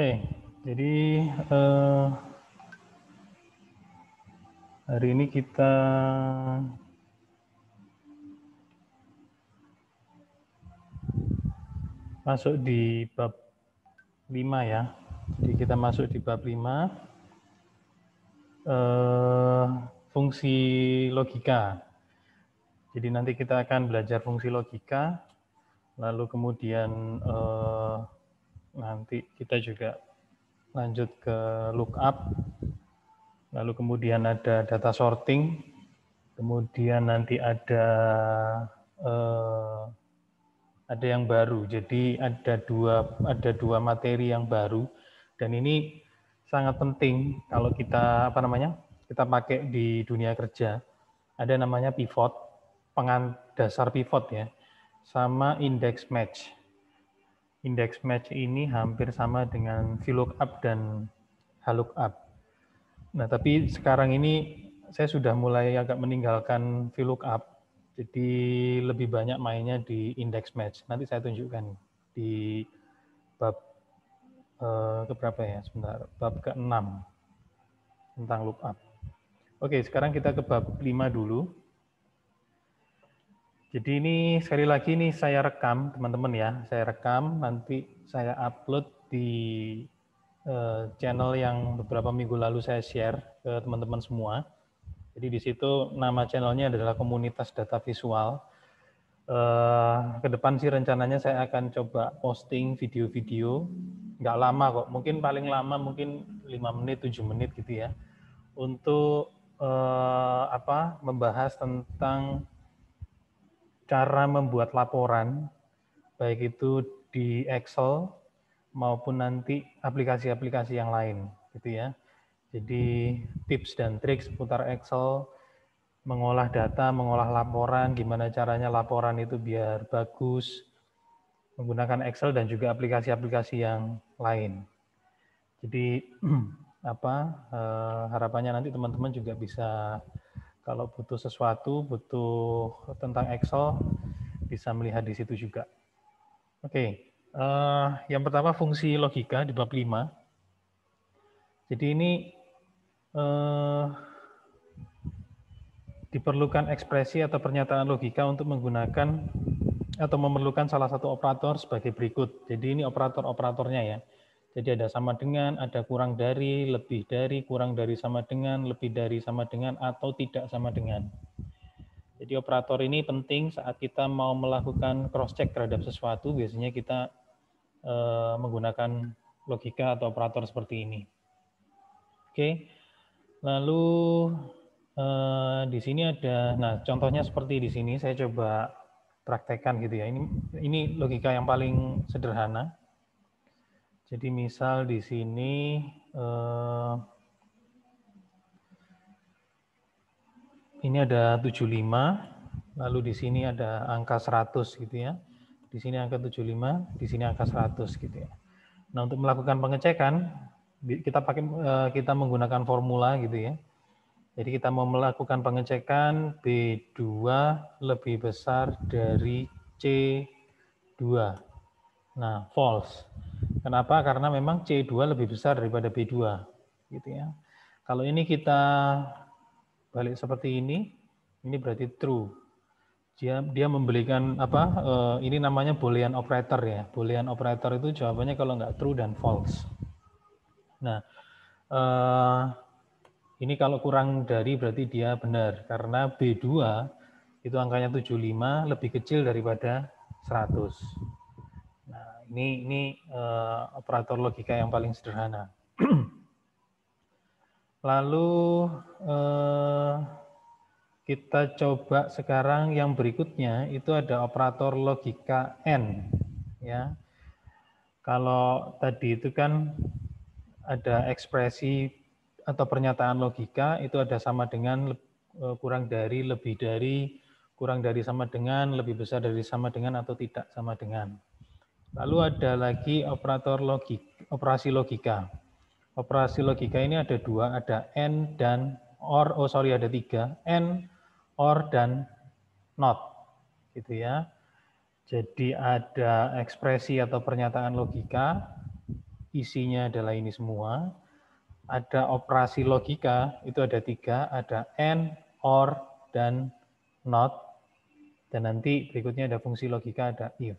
Oke, jadi hari ini kita masuk di bab 5 ya. Jadi kita masuk di bab 5, fungsi logika. Jadi nanti kita akan belajar fungsi logika, lalu kemudian nanti kita juga lanjut ke lookup, lalu kemudian ada data sorting, kemudian nanti ada yang baru. Jadi ada dua materi yang baru, dan ini sangat penting kalau kita kita pakai di dunia kerja. Ada namanya pivot, dasar pivot ya, sama index match. Index match ini hampir sama dengan VLOOKUP dan HLOOKUP. Nah, tapi sekarang ini saya sudah mulai agak meninggalkan VLOOKUP, jadi lebih banyak mainnya di index match. Nanti saya tunjukkan di bab keberapa ya, sebentar, bab ke-6 tentang lookup. Oke, sekarang kita ke bab 5 dulu. Jadi ini sekali lagi nih saya rekam, teman-teman ya. Saya rekam, nanti saya upload di channel yang beberapa minggu lalu saya share ke teman-teman semua. Jadi di situ nama channelnya adalah Komunitas Data Visual. Ke depan sih rencananya saya akan coba posting video-video, nggak lama kok, mungkin paling lama mungkin 5 menit, 7 menit gitu ya, untuk membahas tentang cara membuat laporan, baik itu di Excel maupun nanti aplikasi-aplikasi yang lain, gitu ya. Jadi tips dan trik seputar Excel, mengolah data, mengolah laporan, gimana caranya laporan itu biar bagus, menggunakan Excel dan juga aplikasi-aplikasi yang lain. Jadi harapannya nanti teman-teman juga bisa, kalau butuh sesuatu, butuh tentang Excel, bisa melihat di situ juga. Oke, yang pertama fungsi logika di bab 5. Jadi ini diperlukan ekspresi atau pernyataan logika untuk menggunakan atau memerlukan salah satu operator sebagai berikut. Jadi ini operator-operatornya ya. Jadi ada sama dengan, ada kurang dari, lebih dari, kurang dari sama dengan, lebih dari sama dengan, atau tidak sama dengan. Jadi operator ini penting saat kita mau melakukan cross-check terhadap sesuatu, biasanya kita menggunakan logika atau operator seperti ini. Oke, lalu di sini ada, nah contohnya seperti di sini, saya coba praktekkan gitu ya. Ini logika yang paling sederhana. Jadi misal di sini ini ada 75, lalu di sini ada angka 100 gitu ya. Di sini angka 75, di sini angka 100 gitu ya. Nah, untuk melakukan pengecekan kita menggunakan formula gitu ya. Jadi kita mau melakukan pengecekan B2 lebih besar dari C2. Nah, false. Kenapa? Karena memang C2 lebih besar daripada B2, gitu ya. Kalau ini kita balik seperti ini berarti true. Dia memberikan ini namanya boolean operator ya. Boolean operator itu jawabannya kalau nggak true dan false. Nah, ini kalau kurang dari berarti dia benar, karena B2 itu angkanya 75 lebih kecil daripada 100. Nah, ini operator logika yang paling sederhana. Lalu kita coba sekarang yang berikutnya, itu ada operator logika N. Ya. Kalau tadi itu kan ada ekspresi atau pernyataan logika, itu ada sama dengan, kurang dari, lebih dari, kurang dari sama dengan, lebih besar dari sama dengan, atau tidak sama dengan. Lalu ada lagi operator operasi logika. Operasi logika ini ada dua, ada and dan or, ada tiga, and, or, dan not, gitu ya. Jadi ada ekspresi atau pernyataan logika, isinya adalah ini semua. Ada operasi logika, itu ada 3, ada AND, OR, dan NOT. Dan nanti berikutnya ada fungsi logika, ada if.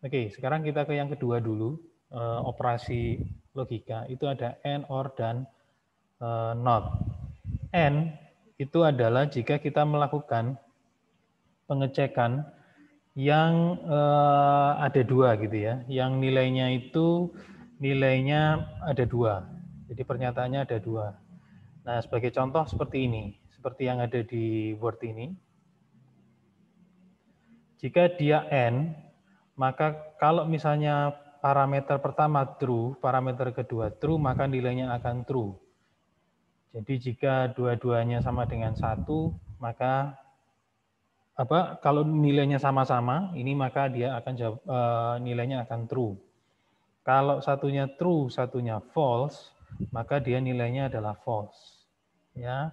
Oke, sekarang kita ke yang kedua dulu, operasi logika. Itu ada AND, OR, dan NOT. AND itu adalah jika kita melakukan pengecekan yang ada 2 gitu ya, yang nilainya ada 2. Jadi pernyataannya ada 2. Nah, sebagai contoh seperti ini, seperti yang ada di Word ini. Jika dia N, maka kalau misalnya parameter pertama true, parameter kedua true, maka nilainya akan true. Jadi jika dua-duanya sama dengan 1, maka kalau nilainya sama-sama, ini maka dia akan nilainya akan true. Kalau satunya true, satunya false, maka dia nilainya adalah false. Ya.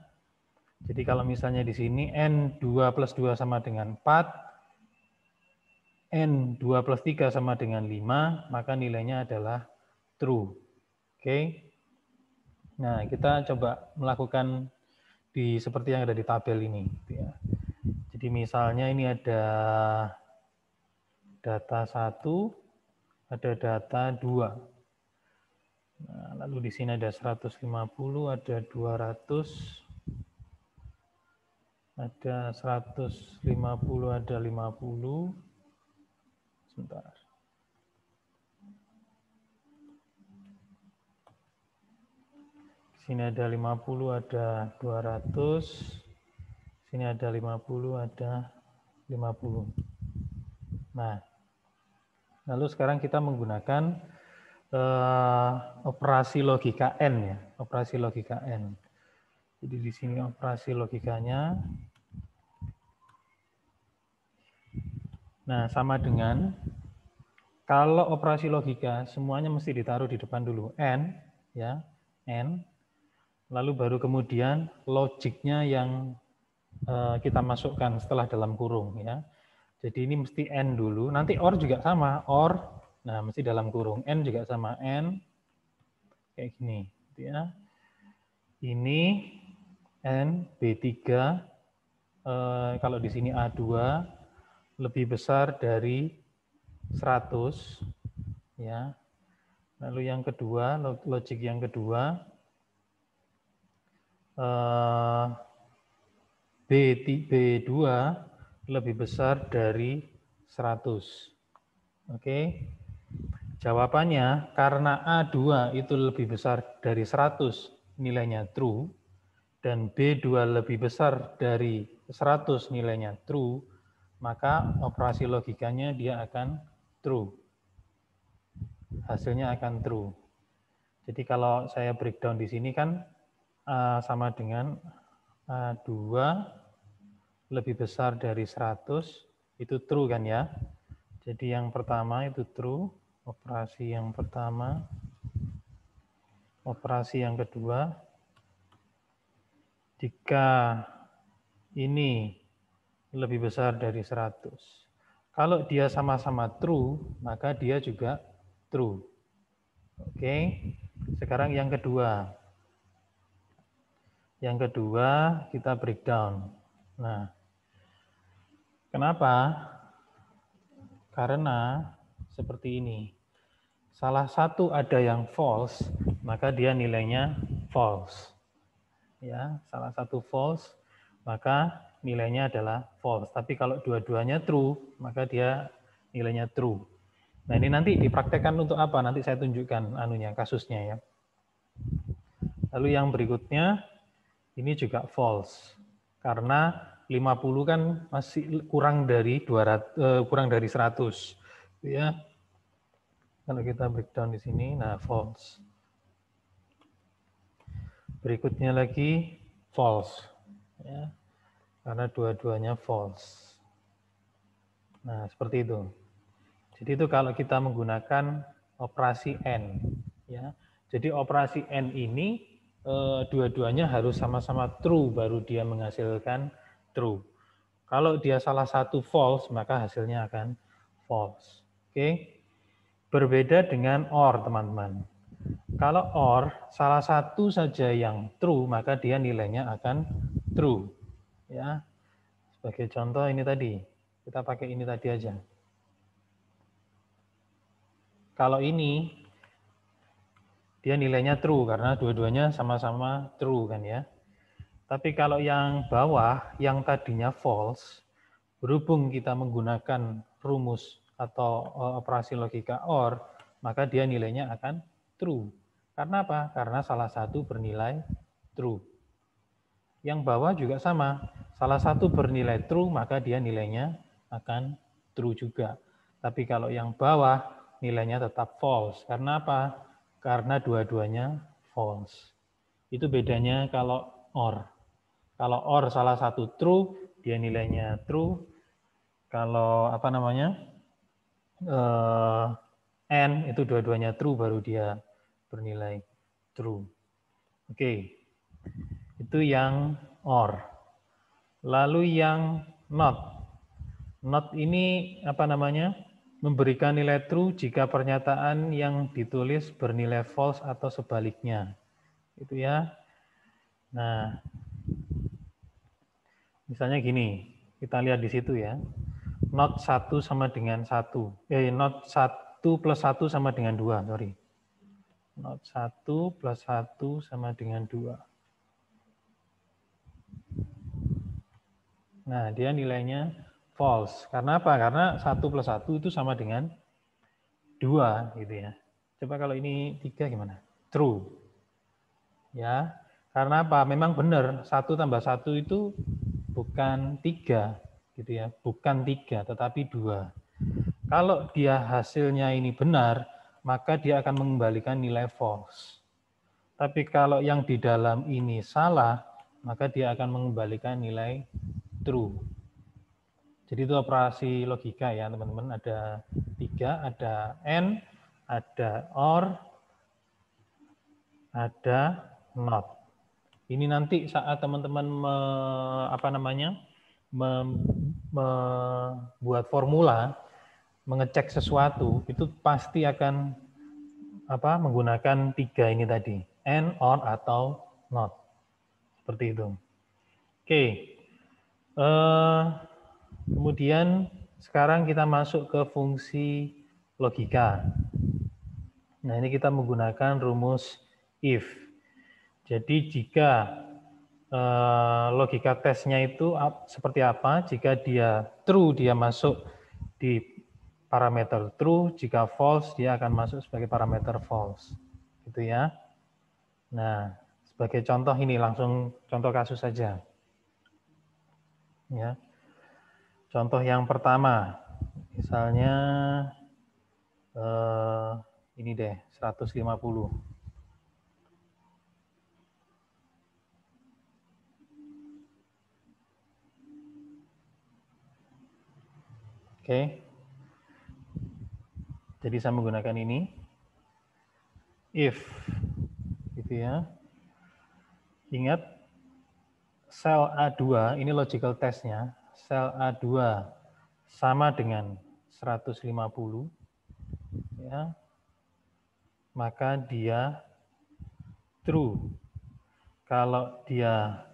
Jadi kalau misalnya di sini N2 plus 2 sama dengan 4, N2 plus 3 sama dengan 5, maka nilainya adalah true. Oke. Nah, kita coba melakukan seperti yang ada di tabel ini. Jadi misalnya ini ada data 1, ada data 2. Nah, lalu di sini ada 150, ada 200, ada 150, ada 50. Sebentar. Di sini ada 50, ada 200. Sini ada 50, ada 50. Nah, lalu sekarang kita menggunakan operasi logika N ya, operasi logika N. Jadi di sini operasi logikanya. Nah, sama dengan kalau operasi logika semuanya mesti ditaruh di depan dulu N ya, N. Lalu baru kemudian logiknya yang kita masukkan setelah dalam kurung ya. Jadi ini mesti N dulu, nanti OR juga sama, OR, nah mesti dalam kurung, N juga sama, N, kayak gini, gitu ya. Ini N, B3, kalau di sini A2, lebih besar dari 100, ya. Lalu yang kedua, logik yang kedua, B2 lebih besar dari 100. Oke. Jawabannya, karena A2 itu lebih besar dari 100, nilainya true, dan B2 lebih besar dari 100, nilainya true, maka operasi logikanya dia akan true. Hasilnya akan true. Jadi kalau saya breakdown di sini kan A sama dengan A2 lebih besar dari 100, itu true kan ya. Jadi yang pertama itu true, operasi yang pertama. Operasi yang kedua, jika ini lebih besar dari 100. Kalau dia sama-sama true, maka dia juga true. Oke, sekarang yang kedua. Yang kedua kita breakdown. Nah, kenapa? Karena seperti ini. Salah satu ada yang false, maka dia nilainya false. Ya, salah satu false, maka nilainya adalah false. Tapi kalau dua-duanya true, maka dia nilainya true. Nah, ini nanti dipraktekkan untuk apa? Nanti saya tunjukkan kasusnya ya. Lalu yang berikutnya, ini juga false. Karena 50 kan masih kurang dari 100. Ya. Kalau kita breakdown di sini, nah false. Berikutnya lagi false. Ya. Karena dua-duanya false. Nah, seperti itu. Jadi itu kalau kita menggunakan operasi N. Ya. Jadi operasi N ini dua-duanya harus sama-sama true baru dia menghasilkan true. Kalau dia salah satu false, maka hasilnya akan false. Oke. Berbeda dengan OR, teman-teman. Kalau OR, salah satu saja yang true, maka dia nilainya akan true. Ya, sebagai contoh ini tadi, kita pakai ini tadi aja. Kalau ini, dia nilainya true, karena dua-duanya sama-sama true kan ya. Tapi kalau yang bawah, yang tadinya false, berhubung kita menggunakan rumus atau operasi logika OR, maka dia nilainya akan true. Karena apa? Karena salah satu bernilai true. Yang bawah juga sama. Salah satu bernilai true, maka dia nilainya akan true juga. Tapi kalau yang bawah, nilainya tetap false. Karena apa? Karena dua-duanya false. Itu bedanya kalau OR. Kalau OR salah satu true, dia nilainya true. Kalau apa namanya? N itu dua-duanya true, baru dia bernilai true. Oke, itu yang OR. Lalu yang not. Not ini apa namanya? Memberikan nilai true jika pernyataan yang ditulis bernilai false atau sebaliknya. Itu ya. Nah, misalnya gini, kita lihat di situ ya. Not 1 sama dengan 1. Not 1 plus 1 sama dengan 2, sorry. Not 1 plus 1 sama dengan 2. Nah, dia nilainya false. Karena apa? Karena 1 plus 1 itu sama dengan 2 gitu ya. Coba kalau ini 3 gimana? True. Ya. Karena apa? Memang benar 1 tambah 1 itu bukan 3 gitu ya. Bukan 3 tetapi 2. Kalau dia hasilnya ini benar, maka dia akan mengembalikan nilai false. Tapi kalau yang di dalam ini salah, maka dia akan mengembalikan nilai true. Jadi itu operasi logika ya teman-teman. Ada 3, ada N, ada OR, ada NOT. Ini nanti saat teman-teman membuat formula, mengecek sesuatu, itu pasti akan menggunakan 3 ini tadi, N, OR, atau NOT. Seperti itu. Oke. Kemudian sekarang kita masuk ke fungsi logika. Nah, ini kita menggunakan rumus if. Jadi jika logika tesnya itu seperti apa? Jika dia true, dia masuk di parameter true. Jika false, dia akan masuk sebagai parameter false. Gitu ya. Nah, sebagai contoh ini langsung contoh kasus saja. Ya. Contoh yang pertama, misalnya ini deh 150. Oke. Jadi saya menggunakan ini if gitu ya. Ingat sel A2 ini logical testnya, sel A2 sama dengan 150 ya. Maka dia true. Kalau dia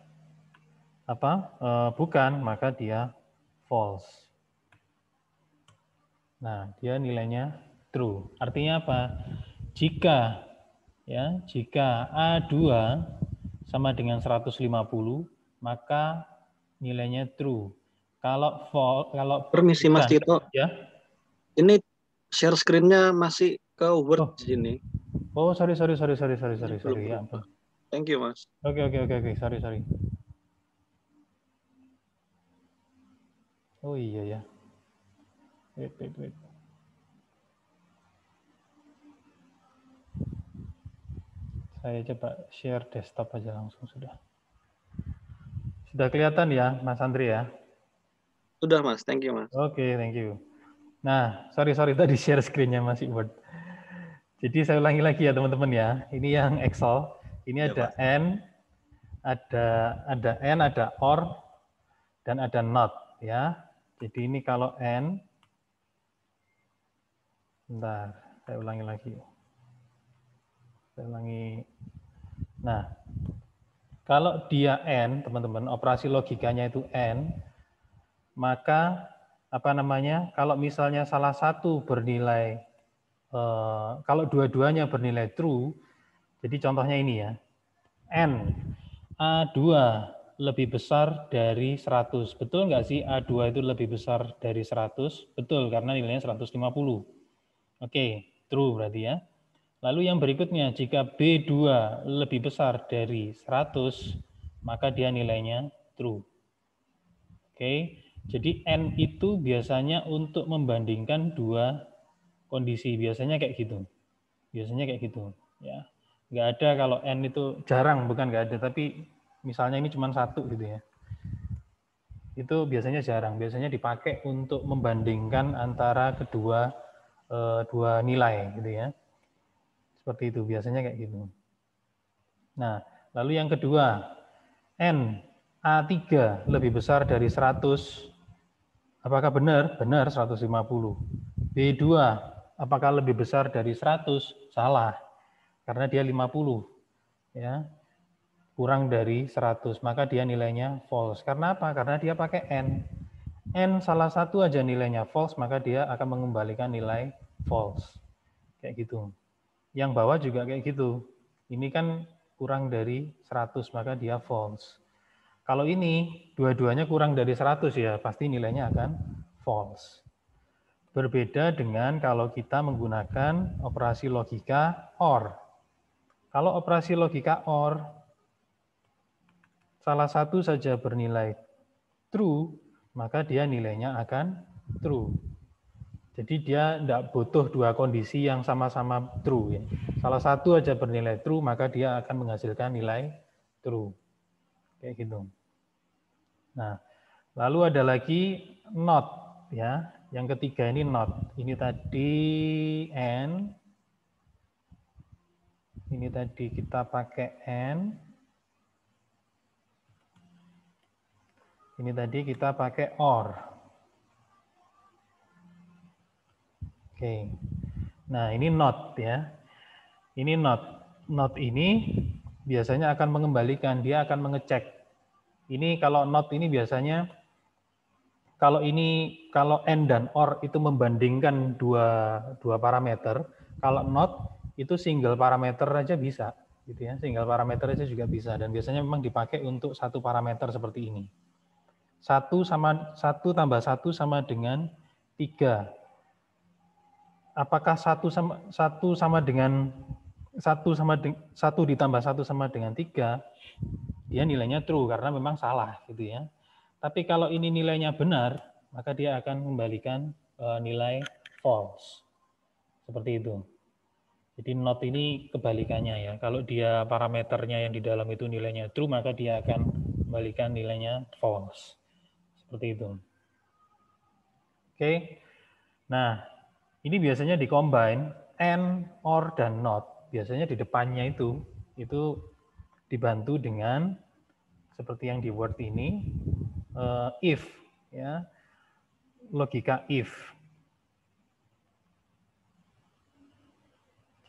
bukan, maka dia false. Nah, dia nilainya true. Artinya apa? Jika A2 sama dengan 150, maka nilainya true. Kalau permisi Mas Tito. Ya. Ini share screen-nya masih ke Word sini. Oh, sorry. Ya ampun. Thank you, Mas. Oke, sorry. Oh iya ya. Wait. Saya coba share desktop aja langsung sudah. Sudah kelihatan ya, Mas Andri ya? Sudah, Mas. Thank you, Mas. Oke, thank you. Nah, sorry tadi share screen-nya masih Word. Jadi saya ulangi lagi ya teman-teman ya. Ini yang Excel. Ini ada N, ada OR, dan ada NOT ya. Jadi ini kalau N, bentar, saya ulangi lagi. Saya ulangi. Nah, kalau dia N, teman-teman, operasi logikanya itu N, maka apa namanya? Kalau misalnya salah satu bernilai, kalau dua-duanya bernilai true, jadi contohnya ini ya, N, A2 lebih besar dari 100. Betul nggak sih A2 itu lebih besar dari 100? Betul, karena nilainya 150. Oke, true berarti ya. Lalu yang berikutnya, jika B2 lebih besar dari 100, maka dia nilainya true. Oke, jadi N itu biasanya untuk membandingkan dua kondisi. Biasanya kayak gitu. Biasanya kayak gitu. Ya, nggak ada kalau N itu jarang, bukan nggak ada, tapi misalnya ini cuma satu gitu ya. Itu biasanya jarang. Biasanya dipakai untuk membandingkan antara kedua dua nilai gitu ya. Seperti itu, biasanya kayak gitu. Nah, lalu yang kedua, N, A3 lebih besar dari 100. Apakah benar? Benar, 150. B2, apakah lebih besar dari 100? Salah, karena dia 50. Ya, kurang dari 100, maka dia nilainya false. Karena apa? Karena dia pakai N. N salah satu aja nilainya false, maka dia akan mengembalikan nilai false. Kayak gitu. Yang bawah juga kayak gitu. Ini kan kurang dari 100, maka dia false. Kalau ini dua-duanya kurang dari 100 ya, pasti nilainya akan false. Berbeda dengan kalau kita menggunakan operasi logika OR. Kalau operasi logika OR, salah satu saja bernilai true, maka dia nilainya akan true. Jadi dia tidak butuh dua kondisi yang sama-sama true. Ya. Salah satu aja bernilai true, maka dia akan menghasilkan nilai true. Kayak gitu. Nah, lalu ada lagi not. Ya. Yang ketiga ini not. Ini tadi N. Ini tadi kita pakai N. Ini tadi kita pakai OR. Oke. Nah, ini not ya. Ini not. Not ini biasanya akan mengembalikan, dia akan mengecek. Ini kalau not ini biasanya kalau N dan OR itu membandingkan dua parameter, kalau not itu single parameter aja bisa, gitu ya. Single parameter aja juga bisa dan biasanya memang dipakai untuk satu parameter seperti ini. 1 tambah 1 sama dengan 3. Apakah 1 ditambah 1 sama dengan 3, dia nilainya true karena memang salah gitu ya. Tapi kalau ini nilainya benar, maka dia akan kembalikan nilai false. Seperti itu. Jadi not ini kebalikannya ya. Kalau dia parameternya yang di dalam itu nilainya true, maka dia akan kembalikan nilainya false. Seperti itu. Oke. Nah, ini biasanya dikombin and, or, dan not. Biasanya di depannya itu dibantu dengan seperti yang di Word ini, if, ya, logika if.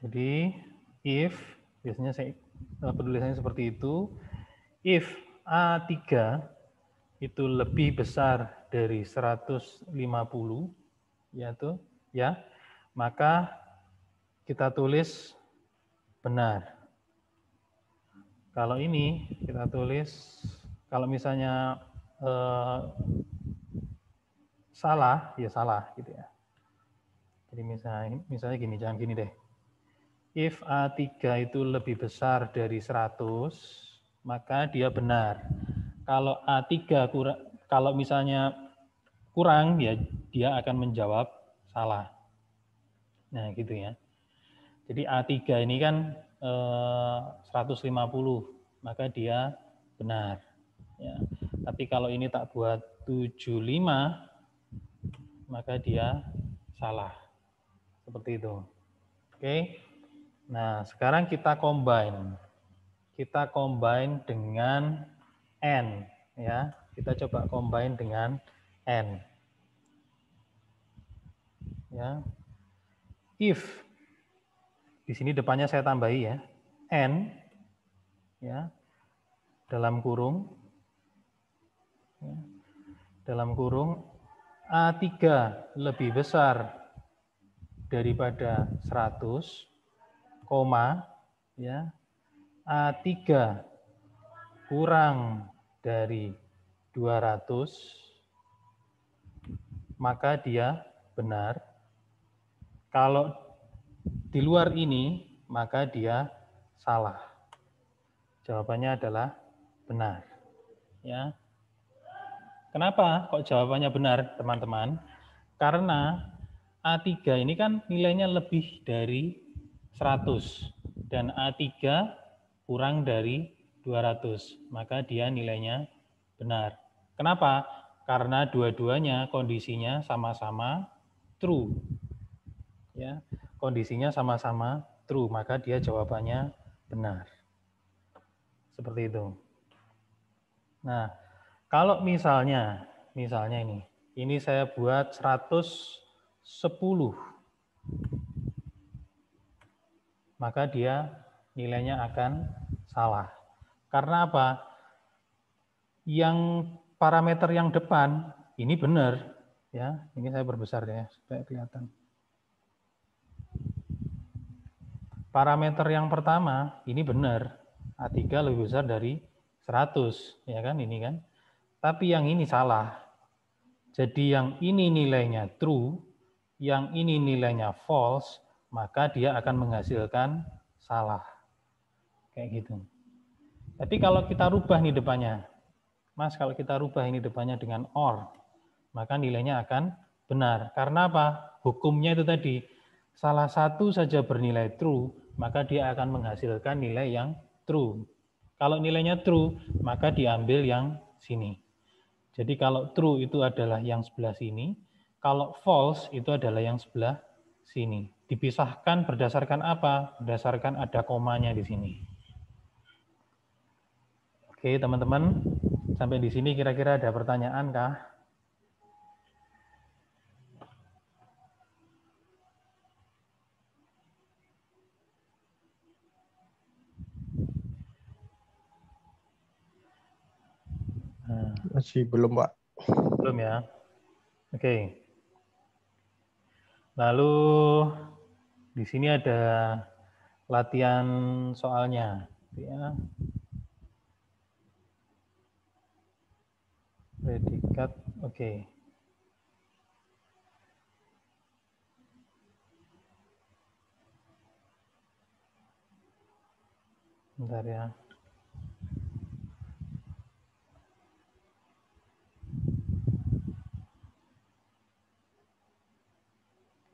Jadi if, biasanya saya penulisannya seperti itu, if A3 itu lebih besar dari 150, ya, maka kita tulis benar. Kalau ini kita tulis, kalau misalnya salah, ya salah gitu ya. Jadi misalnya gini, jangan gini deh. If A3 itu lebih besar dari 100, maka dia benar. Kalau A3 kalau misalnya kurang, ya dia akan menjawab salah. Nah, gitu ya. Jadi A3 ini kan 150, maka dia benar. Ya. Tapi kalau ini tak buat 75, maka dia salah. Seperti itu. Oke. Nah, sekarang kita combine. Kita combine dengan N. Ya. Kita coba combine dengan N. Ya. If. Di sini depannya saya tambahi ya. N ya dalam kurung ya, dalam kurung A3 lebih besar daripada 100, koma ya A3 kurang dari 200, maka dia benar. Kalau di luar ini, maka dia salah. Jawabannya adalah benar. Ya. Kenapa kok jawabannya benar, teman-teman? Karena A3 ini kan nilainya lebih dari 100 dan A3 kurang dari 200, maka dia nilainya benar. Kenapa? Karena dua-duanya kondisinya sama-sama true. Ya, kondisinya sama-sama true, maka dia jawabannya benar. Seperti itu. Nah, kalau misalnya ini saya buat 110, maka dia nilainya akan salah. Karena apa? Yang parameter yang depan ini benar, ya. Ini saya perbesar ya supaya kelihatan. Parameter yang pertama ini benar, A3 lebih besar dari 100, ya kan ini kan. Tapi yang ini salah. Jadi yang ini nilainya true, yang ini nilainya false, maka dia akan menghasilkan salah. Kayak gitu. Tapi kalau kita rubah nih depannya, Mas, kalau kita rubah ini depannya dengan or, maka nilainya akan benar. Karena apa? Hukumnya itu tadi, salah satu saja bernilai true, maka dia akan menghasilkan nilai yang true. Kalau nilainya true, maka diambil yang sini. Jadi kalau true itu adalah yang sebelah sini, kalau false itu adalah yang sebelah sini. Dipisahkan berdasarkan apa? Berdasarkan ada komanya di sini. Oke, teman-teman, sampai di sini kira-kira ada pertanyaan kah? Nah, masih belum, Pak. belum ya. Oke. Lalu di sini ada latihan soalnya, ya. Predikat, oke. Bentar ya.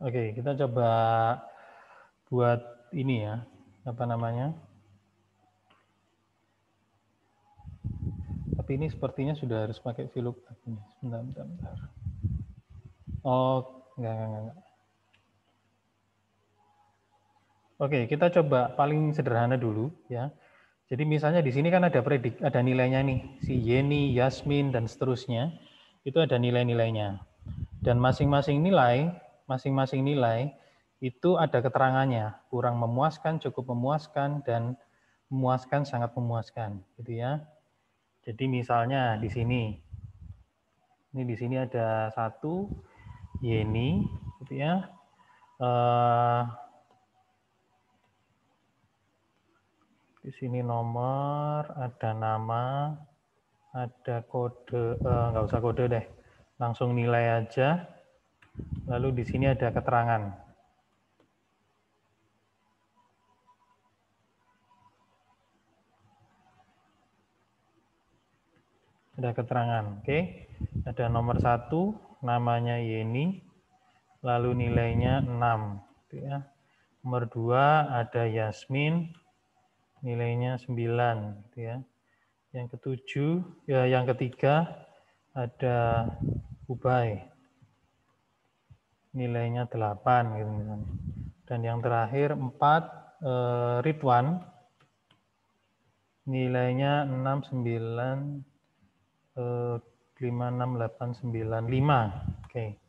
Oke, kita coba buat ini ya, apa namanya? Tapi ini sepertinya sudah harus pakai VLOOKUP ini. Bentar. Oh, enggak. Oke, kita coba paling sederhana dulu ya. Jadi misalnya di sini kan ada ada nilainya nih, si Yeni, Yasmin dan seterusnya. Itu ada nilai-nilainya. Dan masing-masing nilai itu ada keterangannya, kurang memuaskan, cukup memuaskan, dan memuaskan, sangat memuaskan, gitu ya. Jadi misalnya di sini ada 1 Yeni, gitu ya. Di sini nomor, ada nama, ada kode, nggak usah kode deh, langsung nilai aja. Lalu di sini ada keterangan. Ada keterangan, oke. Ada nomor 1, namanya Yeni, lalu nilainya 6. Gitu ya. Nomor 2 ada Yasmin, nilainya 9. Gitu ya. Yang ketiga ada Ubay, nilainya 8 gitu misalnya. Dan yang terakhir 4 Ridwan, nilainya 6, 9, 5, 6, 8, 9, 5. Oke.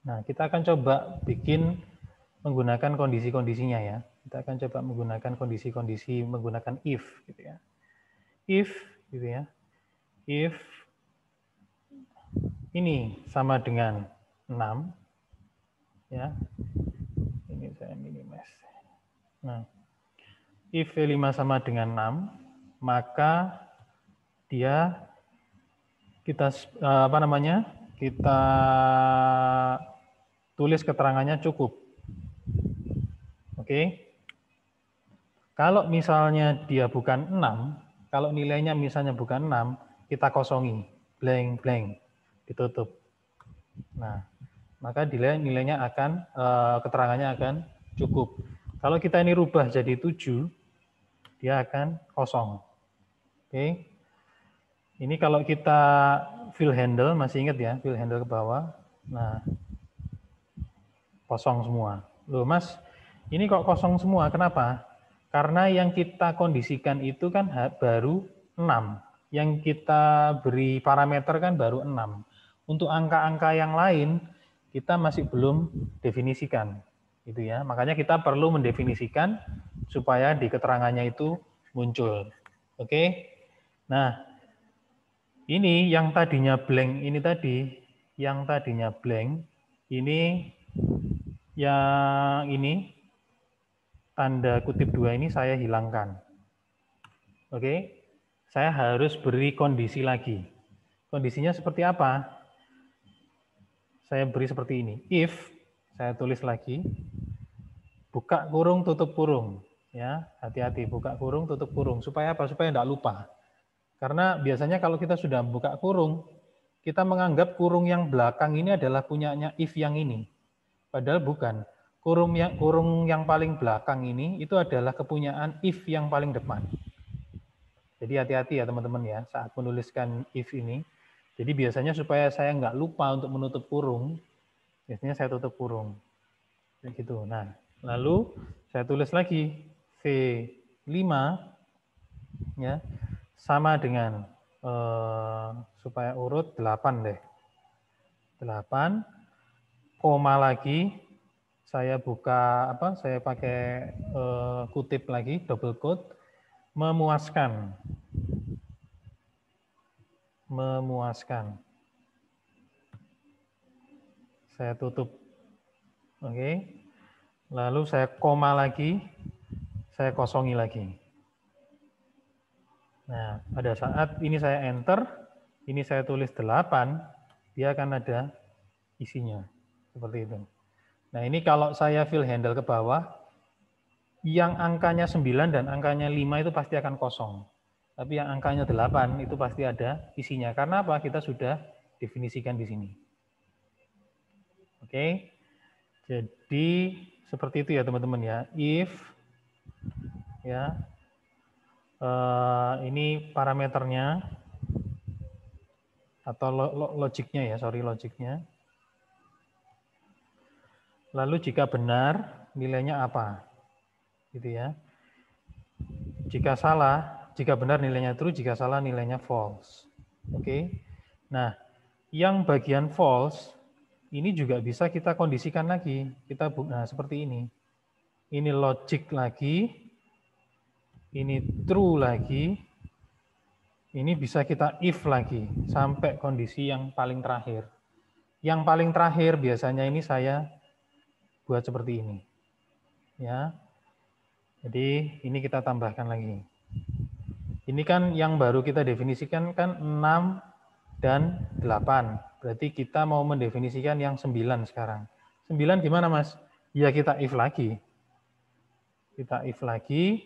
Nah, kita akan coba bikin menggunakan kondisi-kondisinya ya. Kita akan coba menggunakan kondisi-kondisi menggunakan if gitu ya. If gitu ya. If ini sama dengan 6 ya. Ini saya minimize. Nah, if V5 sama dengan 6, maka dia kita kita tulis keterangannya cukup. Oke. Kalau misalnya dia bukan 6, kalau nilainya misalnya bukan 6, kita kosongi, blank blank, ditutup. Nah, maka nilainya akan keterangannya akan cukup. Kalau kita ini rubah jadi 7, dia akan kosong. Oke. Ini kalau kita fill handle, masih ingat ya, fill handle ke bawah. Nah, kosong semua. Loh Mas, ini kok kosong semua, kenapa? Karena yang kita kondisikan itu kan baru 6. Yang kita beri parameter kan baru 6. Untuk angka-angka yang lain, kita masih belum definisikan. Gitu ya. Makanya kita perlu mendefinisikan supaya di keterangannya itu muncul. Oke? Nah, ini yang tadinya blank ini tadi, yang tadinya blank, ini yang ini tanda kutip 2 ini saya hilangkan. Oke, saya harus beri kondisi lagi. Kondisinya seperti apa? Saya beri seperti ini. If, saya tulis lagi, buka kurung, tutup kurung. Ya, hati-hati, buka kurung, tutup kurung. Supaya apa? Supaya tidak lupa. Karena biasanya kalau kita sudah buka kurung, kita menganggap kurung yang belakang ini adalah punyanya if yang ini. Padahal bukan. Kurung yang paling belakang ini itu adalah kepunyaan if yang paling depan. Jadi hati-hati ya teman-teman ya saat menuliskan if ini. Jadi biasanya supaya saya nggak lupa untuk menutup kurung, biasanya saya tutup kurung. Begitu. Nah, lalu saya tulis lagi V5 ya sama dengan supaya urut 8 deh. 8 koma lagi saya buka saya pakai kutip lagi double quote memuaskan. Saya tutup. Oke. Lalu saya koma lagi, saya kosongi lagi. Nah, pada saat ini saya enter, ini saya tulis 8, dia akan ada isinya. Seperti itu. Nah, ini kalau saya fill handle ke bawah, yang angkanya 9 dan angkanya 5 itu pasti akan kosong. Tapi yang angkanya 8 itu pasti ada isinya. Karena apa? Kita sudah definisikan di sini. Oke. Jadi seperti itu ya teman-teman ya. If ya ini parameternya atau logiknya ya, logiknya. Lalu jika benar nilainya apa? Gitu ya. Jika benar nilainya true, jika salah nilainya false. Oke. Nah, yang bagian false ini juga bisa kita kondisikan lagi. Nah, seperti ini. Ini logic lagi. Ini true lagi. Ini bisa kita if lagi sampai kondisi yang paling terakhir. Yang paling terakhir biasanya ini saya buat seperti ini. Ya. Jadi ini kita tambahkan lagi. Ini kan yang baru kita definisikan kan 6 dan 8. Berarti kita mau mendefinisikan yang 9 sekarang. 9 gimana Mas? Ya kita if lagi. Kita if lagi.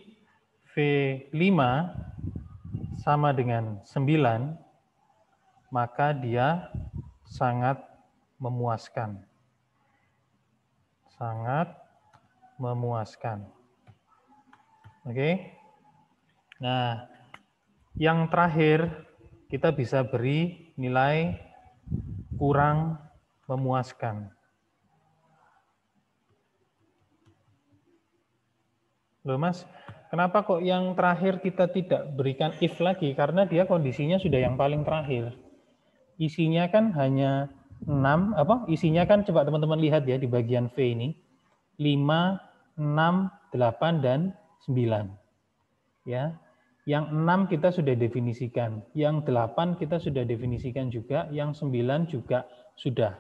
V5 sama dengan 9, maka dia sangat memuaskan. Sangat memuaskan. Oke. Nah, yang terakhir kita bisa beri nilai kurang memuaskan. Loh Mas, kenapa kok yang terakhir kita tidak berikan if lagi? Karena dia kondisinya sudah yang paling terakhir. Isinya kan hanya 6, isinya kan coba teman-teman lihat ya di bagian V ini. 5, 6, 8, dan 9. Ya. Yang 6 kita sudah definisikan, yang 8 kita sudah definisikan juga, yang 9 juga sudah.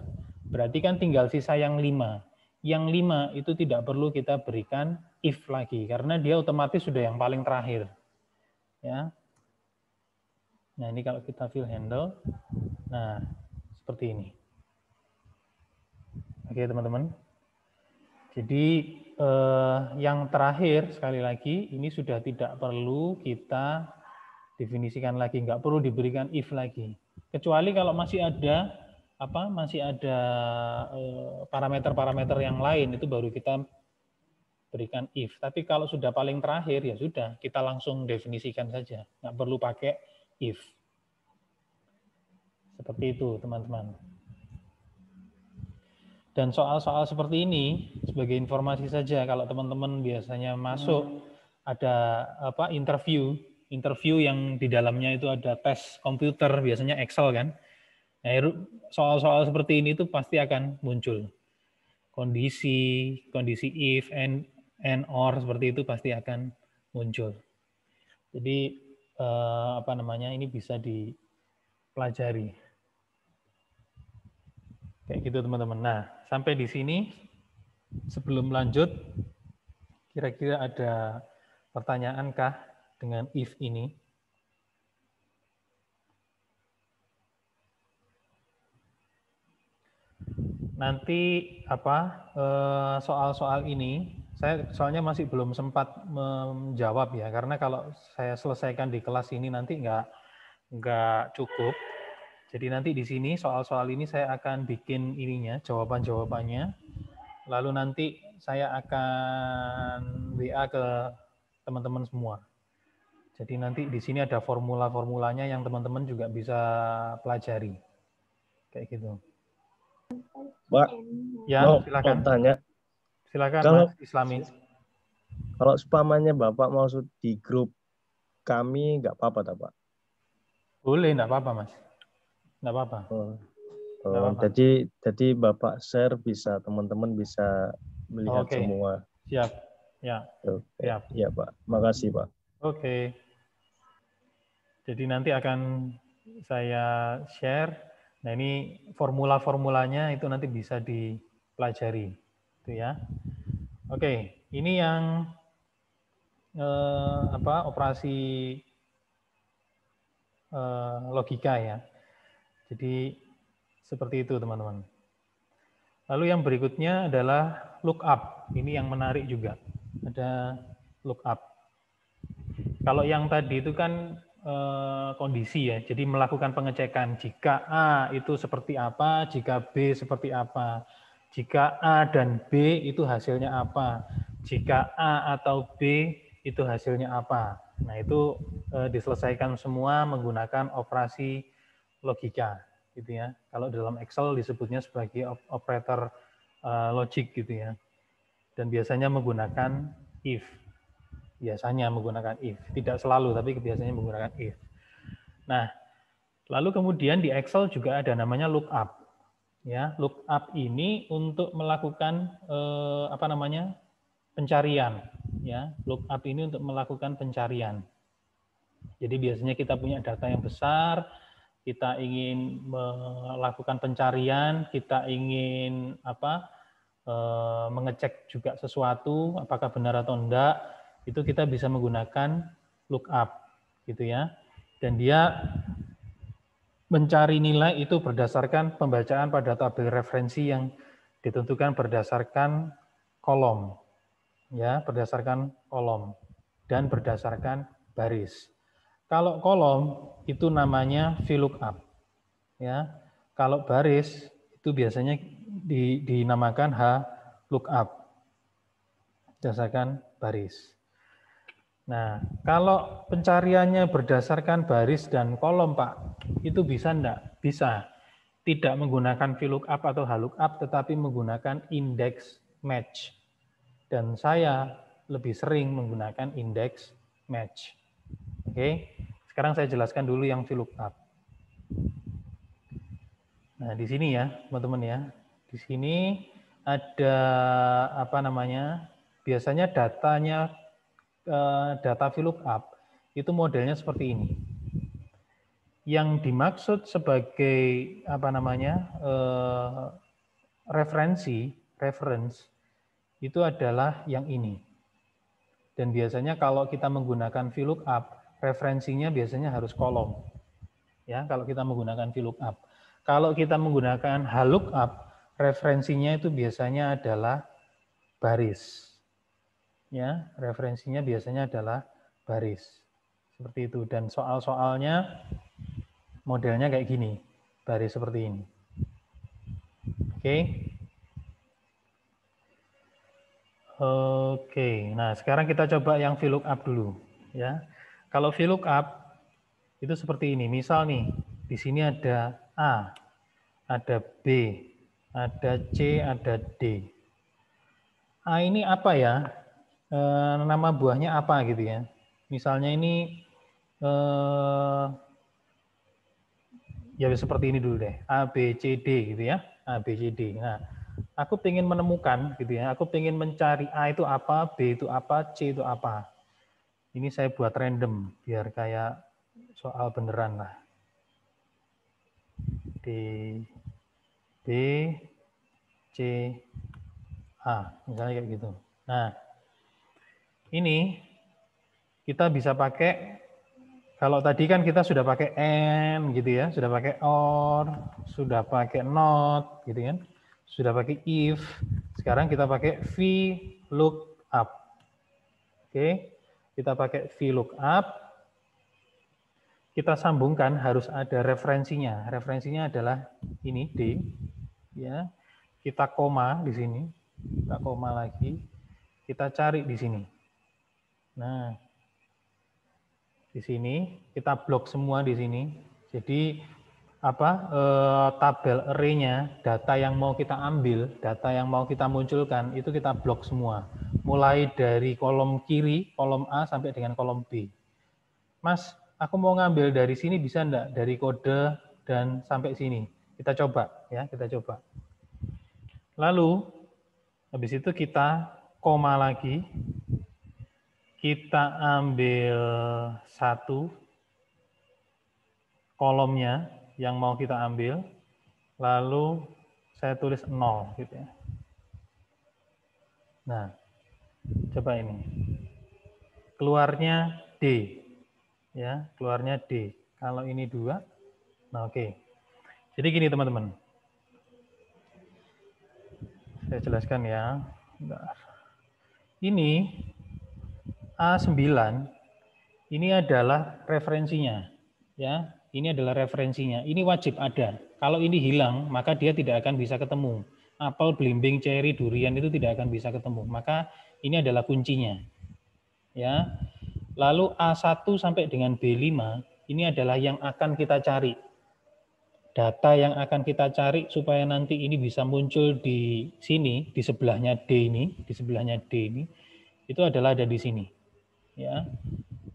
Berarti kan tinggal sisa yang 5. Yang 5 itu tidak perlu kita berikan if lagi, karena dia otomatis sudah yang paling terakhir. Ya. Nah, ini kalau kita fill handle, nah seperti ini. Oke, teman-teman. Jadi yang terakhir sekali lagi ini sudah tidak perlu kita definisikan lagi, nggak perlu diberikan if lagi. Kecuali kalau masih ada parameter-parameter yang lain itu baru kita berikan if. Tapi kalau sudah paling terakhir ya sudah kita langsung definisikan saja, nggak perlu pakai if. Seperti itu, teman-teman. Dan soal-soal seperti ini sebagai informasi saja, kalau teman-teman biasanya masuk ada interview yang di dalamnya itu ada tes komputer, biasanya Excel kan. Nah, soal-soal seperti ini itu pasti akan muncul. Kondisi if and or seperti itu pasti akan muncul. Jadi ini bisa dipelajari. Kayak gitu, teman-teman. Nah, sampai di sini sebelum lanjut, kira-kira ada pertanyaankah dengan if ini? Nanti soal-soal ini saya soalnya masih belum sempat menjawab ya, karena kalau saya selesaikan di kelas ini nanti nggak cukup. Jadi nanti di sini soal-soal ini saya akan bikin ininya, jawaban-jawabannya. Lalu nanti saya akan WA ke teman-teman semua. Jadi nanti di sini ada formula-formulanya yang teman-teman juga bisa pelajari. Kayak gitu. Pak, ya, silakan. Tanya. Silakan Kalau, Mas Islami. Kalau spamannya Bapak mau di grup kami, nggak apa-apa, Pak? Boleh, nggak apa-apa, Mas. Nggak apa-apa. Nggak apa-apa. Jadi Bapak share, bisa teman-teman bisa melihat semua. Siap. Ya. Siap. Ya, Pak. Makasih, Pak. Oke. Jadi nanti akan saya share. Nah, ini formula-formulanya itu nanti bisa dipelajari. Itu ya. Oke, ini yang operasi logika ya. Jadi seperti itu, teman-teman. Lalu yang berikutnya adalah lookup. Ini yang menarik juga. Ada lookup. Kalau yang tadi itu kan kondisi ya, jadi melakukan pengecekan jika A itu seperti apa, jika B seperti apa, jika A dan B itu hasilnya apa, jika A atau B itu hasilnya apa. Nah, itu diselesaikan semua menggunakan operasi logika, gitu ya. Kalau dalam Excel disebutnya sebagai operator logik, gitu ya. Dan biasanya menggunakan if. Biasanya menggunakan if, tidak selalu, tapi biasanya menggunakan if. Nah, lalu kemudian di Excel juga ada namanya lookup. Ya, lookup ini untuk melakukan pencarian. Ya, lookup ini untuk melakukan pencarian. Jadi biasanya kita punya data yang besar, kita ingin melakukan pencarian, kita ingin mengecek juga sesuatu, apakah benar atau enggak. Itu kita bisa menggunakan lookup, gitu ya. Dan dia mencari nilai itu berdasarkan pembacaan pada tabel referensi yang ditentukan berdasarkan kolom, ya, berdasarkan kolom dan berdasarkan baris. Kalau kolom itu namanya VLOOKUP, ya. Kalau baris itu biasanya dinamakan HLOOKUP, berdasarkan baris. Nah, kalau pencariannya berdasarkan baris dan kolom, Pak, itu bisa enggak? Bisa. Tidak menggunakan VLOOKUP atau HLOOKUP, tetapi menggunakan index match. Dan saya lebih sering menggunakan index match. Oke, sekarang saya jelaskan dulu yang VLOOKUP. Nah, di sini ya, teman-teman ya. Di sini ada apa namanya? Biasanya data VLOOKUP itu modelnya seperti ini. Yang dimaksud sebagai apa namanya? Reference itu adalah yang ini. Dan biasanya kalau kita menggunakan VLOOKUP, referensinya biasanya harus kolom. Ya, kalau kita menggunakan VLOOKUP. Kalau kita menggunakan HLOOKUP, referensinya itu biasanya adalah baris. Ya, referensinya biasanya adalah baris. Seperti itu. Dan soal-soalnya modelnya kayak gini. Baris seperti ini. Oke. Oke. Nah, sekarang kita coba yang VLOOKUP dulu, ya. Kalau VLOOKUP itu seperti ini. Misal nih, di sini ada A, ada B, ada C, ada D. A ini apa ya? Nama buahnya apa gitu ya. Misalnya ini ya seperti ini dulu deh. A, B, C, D gitu ya. A, B, C, D. Nah, aku ingin menemukan gitu ya. Aku ingin mencari A itu apa, B itu apa, C itu apa. Ini saya buat random biar kayak soal beneran lah. D, B, C, A. Misalnya kayak gitu. Nah, ini kita bisa pakai, kalau tadi kan kita sudah pakai and gitu ya, sudah pakai or, sudah pakai not gitu kan, sudah pakai if. Sekarang kita pakai VLOOKUP. Oke, kita pakai VLOOKUP. Kita sambungkan harus ada referensinya. Referensinya adalah ini D, ya. Kita koma di sini, kita koma lagi, kita cari di sini. Nah, di sini kita blok semua di sini. Jadi tabel array-nya, data yang mau kita ambil, data yang mau kita munculkan itu kita blok semua. Mulai dari kolom kiri, kolom A sampai dengan kolom B. Mas, aku mau ngambil dari sini bisa enggak? Dari kode dan sampai sini. Kita coba ya, kita coba. Lalu habis itu kita koma lagi. Kita ambil satu kolomnya yang mau kita ambil, lalu saya tulis 0 gitu ya. Nah, coba ini. Keluarnya D. Ya, keluarnya D. Kalau ini 2, nah oke. Jadi gini teman-teman. Saya jelaskan ya. Bentar. Ini A9 ini adalah referensinya, ya. Ini adalah referensinya. Ini wajib ada. Kalau ini hilang, maka dia tidak akan bisa ketemu. Apel, belimbing, ceri, durian itu tidak akan bisa ketemu. Maka ini adalah kuncinya, ya. Lalu A1 sampai dengan B5 ini adalah yang akan kita cari. Data yang akan kita cari supaya nanti ini bisa muncul di sini, di sebelahnya D ini, di sebelahnya D ini, itu adalah ada di sini. Ya,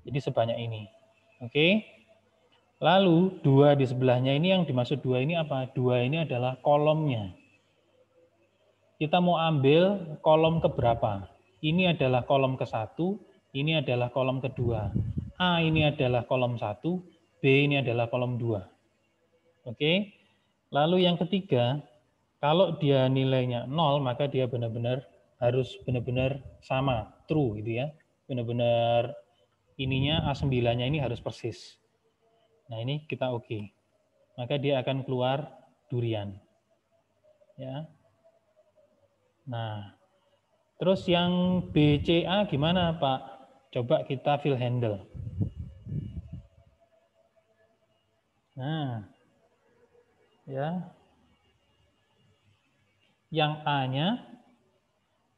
jadi sebanyak ini. Oke. Lalu 2 di sebelahnya ini, yang dimaksud 2 ini apa? 2 ini adalah kolomnya. Kita mau ambil kolom keberapa? Ini adalah kolom ke-1, ini adalah kolom kedua. A ini adalah kolom 1, B ini adalah kolom 2. Oke. Lalu yang ketiga, kalau dia nilainya 0, maka dia benar-benar harus benar-benar sama, true gitu ya. Benar-benar ininya A9-nya ini harus persis. Nah, ini kita oke. Maka dia akan keluar durian. Ya. Nah, terus yang BCA gimana, Pak? Coba kita fill handle. Nah, ya. Yang A-nya,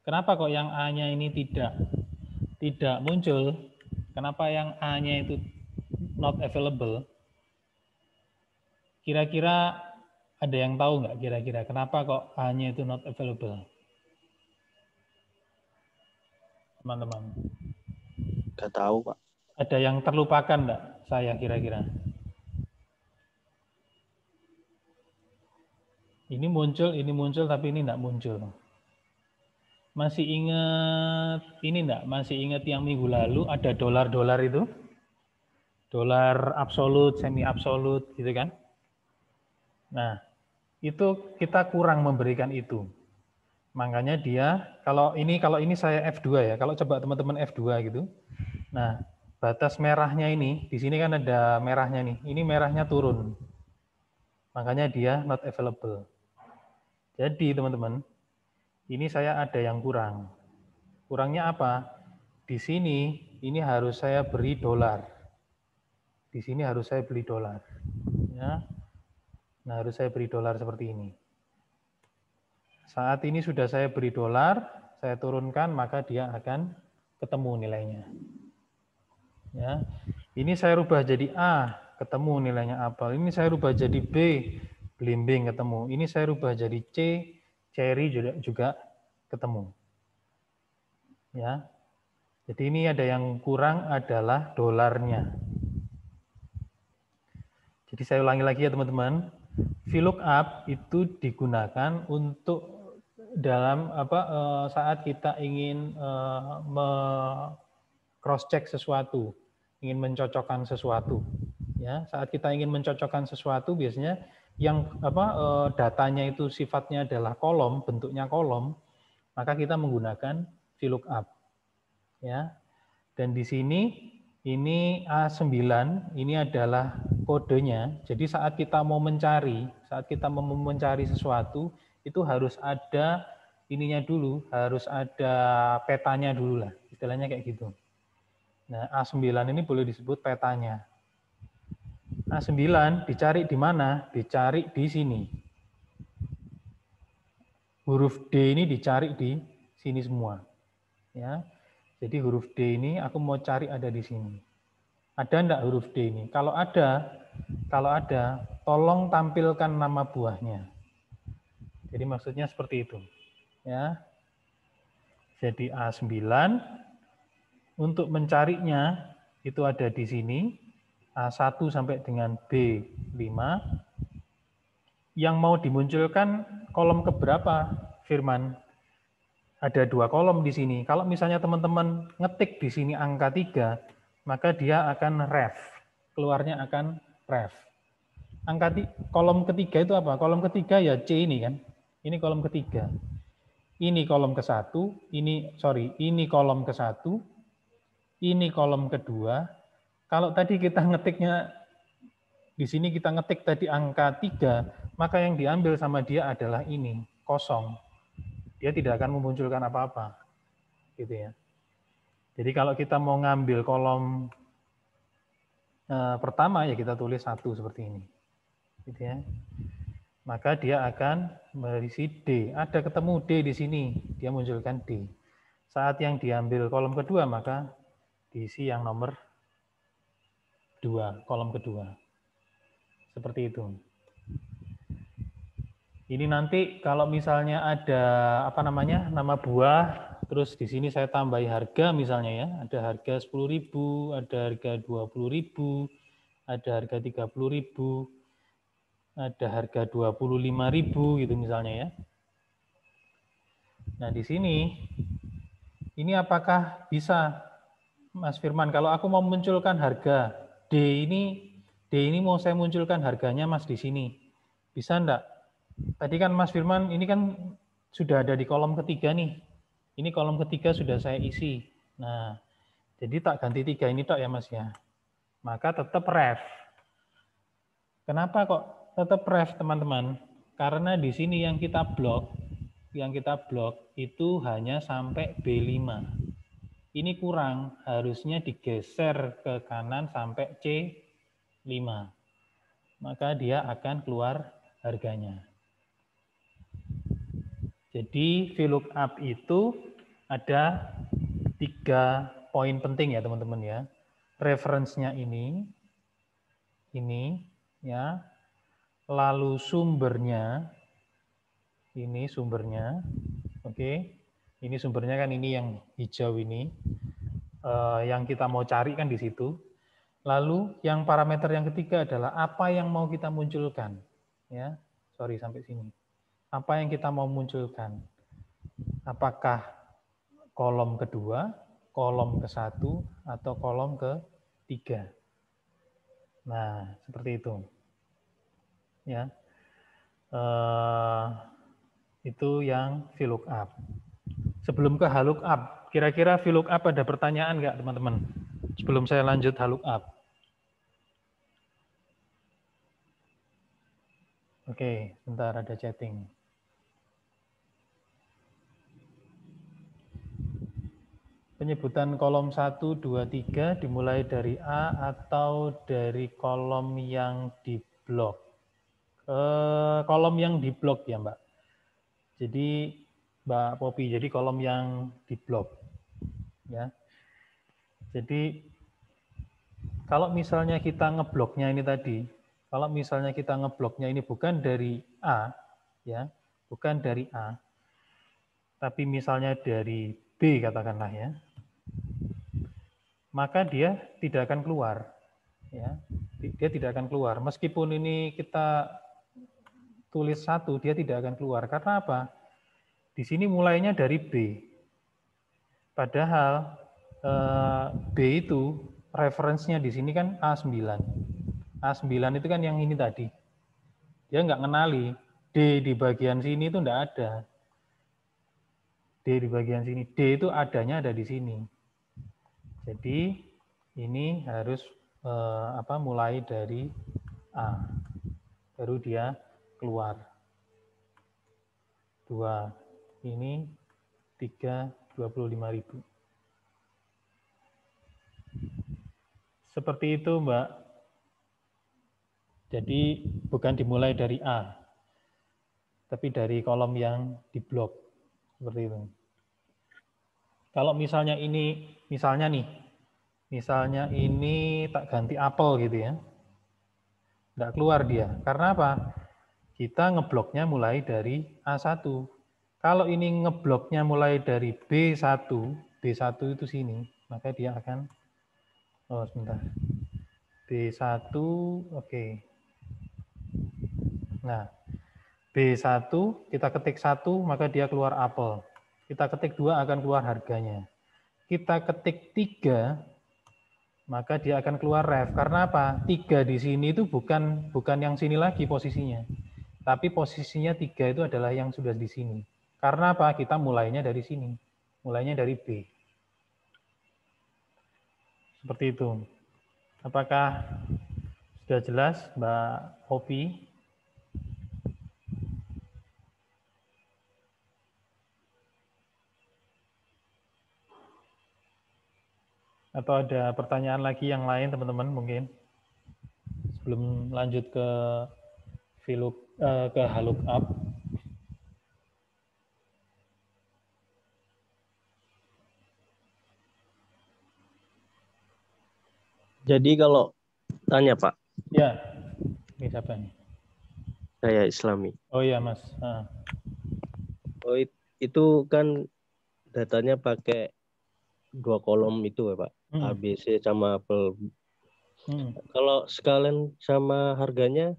kenapa kok yang A-nya ini tidak muncul? Kenapa yang A-nya itu not available? Kira-kira ada yang tahu nggak kira-kira kenapa kok A-nya itu not available? Teman-teman. Nggak tahu, Pak. Ada yang terlupakan nggak saya kira-kira? Ini muncul, tapi ini nggak muncul. Masih ingat ini enggak? Masih ingat yang minggu lalu ada dolar-dolar itu? Dolar absolut, semi absolut gitu kan? Nah, itu kita kurang memberikan itu. Makanya dia kalau ini saya F2 ya. Kalau coba teman-teman F2 gitu. Nah, batas merahnya ini di sini kan ada merahnya nih. Ini merahnya turun. Makanya dia not available. Jadi, teman-teman, ini saya ada yang kurang. Kurangnya apa? Di sini ini harus saya beri dolar. Di sini harus saya beli dolar. Ya. Nah, harus saya beri dolar seperti ini. Saat ini sudah saya beri dolar, saya turunkan, maka dia akan ketemu nilainya. Ya. Ini saya rubah jadi A, ketemu nilainya apel. Ini saya rubah jadi B, belimbing ketemu. Ini saya rubah jadi C, cherry juga ketemu. Ya. Jadi ini ada yang kurang adalah dolarnya. Jadi saya ulangi lagi ya teman-teman. VLOOKUP itu digunakan untuk dalam saat kita ingin cross check sesuatu, ingin mencocokkan sesuatu. Ya, saat kita ingin mencocokkan sesuatu biasanya yang datanya itu sifatnya adalah kolom, bentuknya kolom, maka kita menggunakan VLOOKUP. Ya. Dan di sini ini A9, ini adalah kodenya. Jadi saat kita mau mencari sesuatu, itu harus ada ininya dulu, harus ada petanya dulu lah. Istilahnya kayak gitu. Nah, A9 ini boleh disebut petanya. A9 dicari di mana? Dicari di sini. Huruf D ini dicari di sini semua. Ya. Jadi huruf D ini aku mau cari ada di sini. Ada enggak huruf D ini? Kalau ada, tolong tampilkan nama buahnya. Jadi maksudnya seperti itu. Ya. Jadi A9 untuk mencarinya itu ada di sini. A1 sampai dengan B5. Yang mau dimunculkan kolom keberapa, Firman? Ada 2 kolom di sini. Kalau misalnya teman-teman ngetik di sini angka 3, maka dia akan ref. Keluarnya akan ref. Kolom ketiga itu apa? Kolom ketiga ya C ini kan. Ini kolom ketiga. Ini kolom ke-1, ini kolom ke-1, ini kolom kedua. Kalau tadi kita ngetiknya di sini kita ngetik tadi angka 3, maka yang diambil sama dia adalah ini, kosong. Dia tidak akan memunculkan apa-apa. Gitu ya. Jadi kalau kita mau ngambil kolom pertama ya kita tulis 1 seperti ini. Gitu ya. Maka dia akan berisi D. Ada ketemu D di sini, dia munculkan D. Saat yang diambil kolom kedua maka diisi yang nomor 2, kolom kedua. Seperti itu. Ini nanti kalau misalnya ada nama buah, terus di sini saya tambahi harga misalnya ya, ada harga 10.000, ada harga 20.000, ada harga 30.000, ada harga 25.000 gitu misalnya ya. Nah, di sini ini apakah bisa Mas Firman kalau aku mau munculkan harga D ini mau saya munculkan harganya Mas di sini. Bisa enggak? Tadi kan Mas Firman ini kan sudah ada di kolom ketiga nih. Ini kolom ketiga sudah saya isi. Nah, jadi tak ganti 3 ini tok ya Mas ya. Maka tetap ref. Kenapa kok tetap ref teman-teman? Karena di sini yang kita blok itu hanya sampai B5. Ini kurang, harusnya digeser ke kanan sampai C5. Maka dia akan keluar harganya. Jadi VLOOKUP itu ada 3 poin penting ya teman-teman ya. Reference-nya ini ya. Lalu sumbernya, ini sumbernya, oke. Ini sumbernya kan ini yang hijau ini, yang kita mau cari kan di situ. Lalu yang parameter yang ketiga adalah apa yang mau kita munculkan, ya. Sorry sampai sini. Apa yang kita mau munculkan? Apakah kolom kedua, kolom ke-1, atau kolom ke-3. Nah, seperti itu. Ya. Itu yang VLOOKUP. Sebelum ke HLOOKUP, kira-kira VLOOKUP ada pertanyaan nggak, teman-teman? Sebelum saya lanjut HLOOKUP. Oke, sebentar ada chatting. Penyebutan kolom 1, 2, 3 dimulai dari A atau dari kolom yang di blok. Kolom yang di blok ya, Mbak. Jadi Mbak Popi, jadi kolom yang di blok. Ya. Jadi kalau misalnya kita ngebloknya ini tadi, kalau misalnya kita ngebloknya ini bukan dari A, ya, bukan dari A, tapi misalnya dari B katakanlah ya, maka dia tidak akan keluar, ya, dia tidak akan keluar. Meskipun ini kita tulis 1, dia tidak akan keluar. Karena apa? Di sini mulainya dari B. Padahal B itu referensinya di sini kan A9. A9 itu kan yang ini tadi. Dia nggak ngenali. D di bagian sini itu nggak ada. D di bagian sini. D itu adanya ada di sini. Jadi ini harus mulai dari A. Baru dia keluar. 2. Ini 3, 25.000. Seperti itu, Mbak. Jadi bukan dimulai dari A, tapi dari kolom yang di blok. Seperti itu. Kalau misalnya ini, misalnya ini tak ganti apel gitu ya, nggak keluar dia. Karena apa? Kita ngebloknya mulai dari A1. Kalau ini ngebloknya mulai dari B1, B1 itu sini, maka dia akan, oh sebentar, B1, oke. Nah, B1, kita ketik 1, maka dia keluar apel. Kita ketik 2, akan keluar harganya. Kita ketik 3, maka dia akan keluar ref. Karena apa? 3 di sini itu bukan yang sini lagi posisinya. Tapi posisinya 3 itu adalah yang sudah di sini. Karena apa? Kita mulainya dari sini. Mulainya dari B. Seperti itu. Apakah sudah jelas, Mbak Hopi? Atau ada pertanyaan lagi yang lain, teman-teman, mungkin? Sebelum lanjut ke HLOOKUP. Jadi kalau tanya Pak. Ya, ini siapa nih? Saya Islami. Oh iya Mas. Oh itu kan datanya pakai 2 kolom itu ya Pak. ABC sama apel. Kalau sekalian sama harganya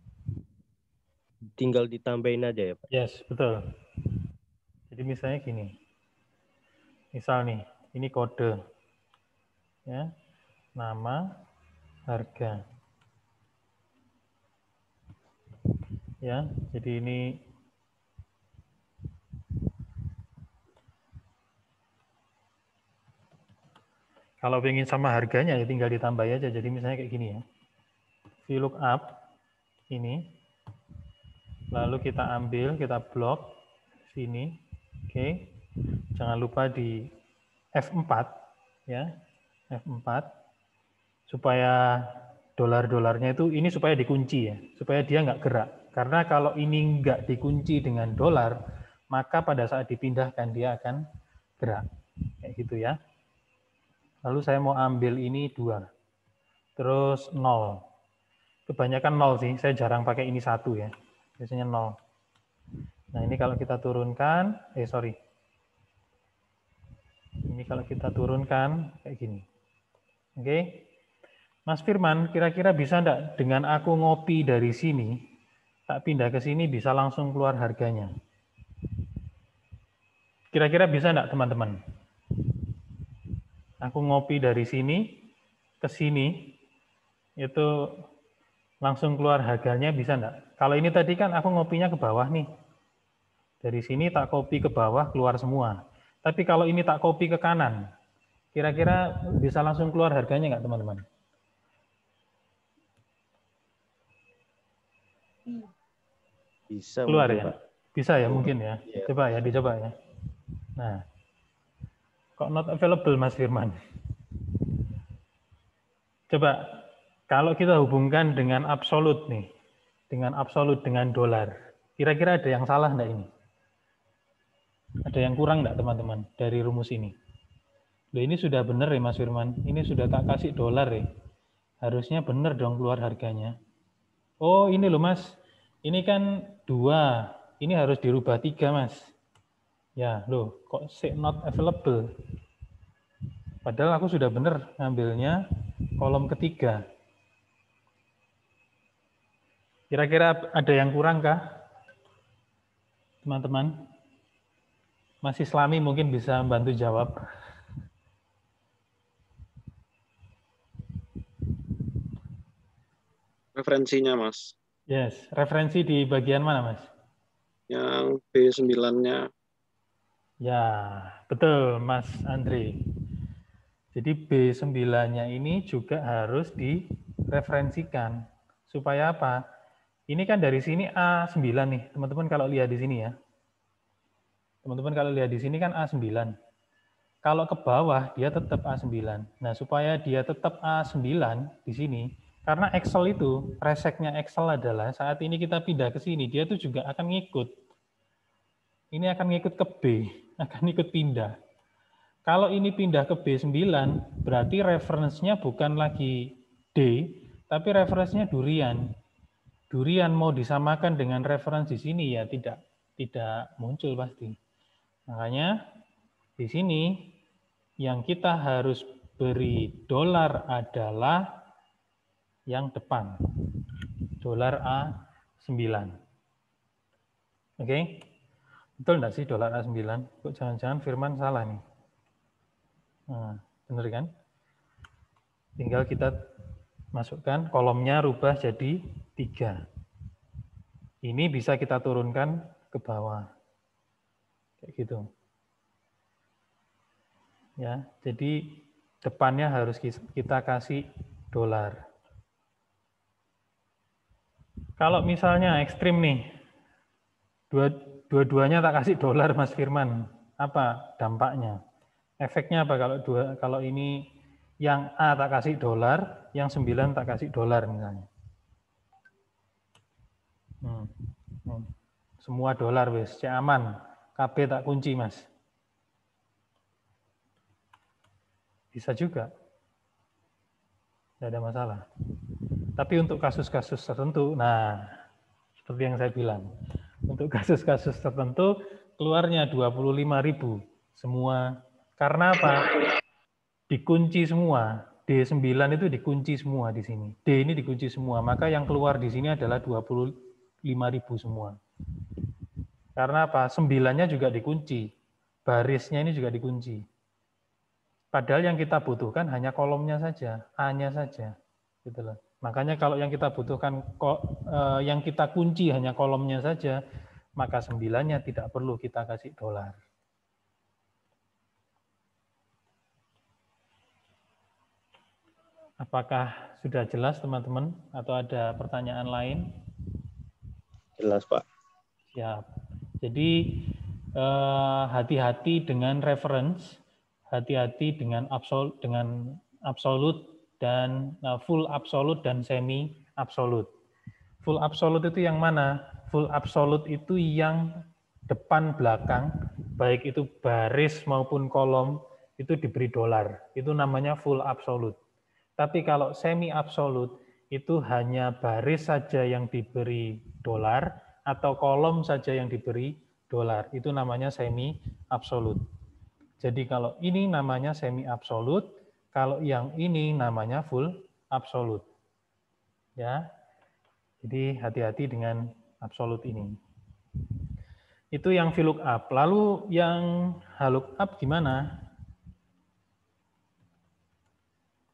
tinggal ditambahin aja ya Pak? Yes, betul. Jadi misalnya gini. Misal nih, ini kode. Ya. Nama, harga. Ya, jadi ini kalau ingin sama harganya ya tinggal ditambah aja. Jadi misalnya kayak gini ya. VLOOKUP ini. Lalu kita ambil, kita blok sini. Oke. Jangan lupa di F4 ya. F4 supaya dolar-dolarnya itu ini supaya dikunci ya, supaya dia nggak gerak. Karena kalau ini nggak dikunci dengan dolar, maka pada saat dipindahkan dia akan gerak. Kayak gitu ya. Lalu saya mau ambil ini 2. Terus 0. Kebanyakan 0 sih, saya jarang pakai ini 1 ya. Biasanya 0. Nah ini kalau kita turunkan, ini kalau kita turunkan kayak gini. Oke. Mas Firman, kira-kira bisa enggak dengan aku ngopi dari sini, tak pindah ke sini bisa langsung keluar harganya? Kira-kira bisa enggak teman-teman? Aku ngopi dari sini ke sini, itu langsung keluar harganya bisa enggak? Kalau ini tadi kan aku ngopinya ke bawah nih. Dari sini tak copy ke bawah, keluar semua. Tapi kalau ini tak copy ke kanan, kira-kira bisa langsung keluar harganya nggak teman-teman? Bisa Keluar mungkin, ya? Pak. Bisa ya Iya. mungkin ya. Iya. Coba ya, dicoba ya. Nah, kok not available Mas Firman? Coba, kalau kita hubungkan dengan absolut nih, dengan absolut, dengan dolar, kira-kira ada yang salah enggak ini? Ada yang kurang enggak teman-teman dari rumus ini? Loh, ini sudah benar ya Mas Firman, ini sudah tak kasih dolar ya. Harusnya benar dong keluar harganya. Oh ini loh Mas, ini kan 2, ini harus dirubah 3 Mas. Ya loh, kok say not available? Padahal aku sudah benar ngambilnya kolom ketiga. Kira-kira ada yang kurang kah? Teman-teman? Mas Islami mungkin bisa membantu jawab. Referensinya, Mas. Yes, referensi di bagian mana Mas? Yang B9-nya. Ya, betul Mas Andri. Jadi B9-nya ini juga harus direferensikan. Supaya apa? Ini kan dari sini A9 nih, teman-teman kalau lihat di sini ya. Teman-teman kalau lihat di sini kan A9. Kalau ke bawah dia tetap A9. Nah, supaya dia tetap A9 di sini, karena Excel itu, reseknya Excel adalah saat ini kita pindah ke sini, dia tuh juga akan ngikut. Ini akan ngikut ke B, akan ikut pindah. Kalau ini pindah ke B9, berarti referensinya bukan lagi D, tapi referensinya durian. Durian mau disamakan dengan referensi sini ya tidak muncul pasti. Makanya di sini yang kita harus beri dolar adalah yang depan. Dolar A9. Oke? Betul enggak sih dolar A9? Kok jangan-jangan Firman salah nih? Nah, benar kan? Tinggal kita masukkan kolomnya rubah jadi 3. Ini bisa kita turunkan ke bawah. Kayak gitu. Ya, jadi depannya harus kita kasih dolar. Kalau misalnya ekstrim nih, dua-duanya tak kasih dolar Mas Firman, apa dampaknya? Efeknya apa kalau ini yang A tak kasih dolar, yang 9 tak kasih dolar misalnya. Semua dolar wes, cek aman. KB tak kunci Mas. Bisa juga. Tidak ada masalah. Tapi untuk kasus-kasus tertentu, nah seperti yang saya bilang, untuk kasus-kasus tertentu keluarnya 25.000 semua. Karena apa? Dikunci semua. D9 itu dikunci semua di sini. D ini dikunci semua. Maka yang keluar di sini adalah 25.000 semua. Karena apa? 9-nya juga dikunci. Barisnya ini juga dikunci. Padahal yang kita butuhkan hanya kolomnya saja, A-nya saja. Gitu loh. Makanya kalau yang kita butuhkan, yang kita kunci hanya kolomnya saja, maka 9-nya tidak perlu kita kasih dolar. Apakah sudah jelas teman-teman? Atau ada pertanyaan lain? Jelas, Pak. Siap. Jadi hati-hati dengan reference, hati-hati dengan absolut dan full absolut dan semi absolut. Full absolut itu yang mana? Full absolut itu yang depan belakang, baik itu baris maupun kolom, itu diberi dolar. Itu namanya full absolut. Tapi kalau semi absolut, itu hanya baris saja yang diberi dolar, atau kolom saja yang diberi dolar. Itu namanya semi absolut. Jadi kalau ini namanya semi absolut, kalau yang ini namanya full absolut. Ya. Jadi hati-hati dengan absolut ini. Itu yang VLOOKUP. Lalu yang HLOOKUP gimana?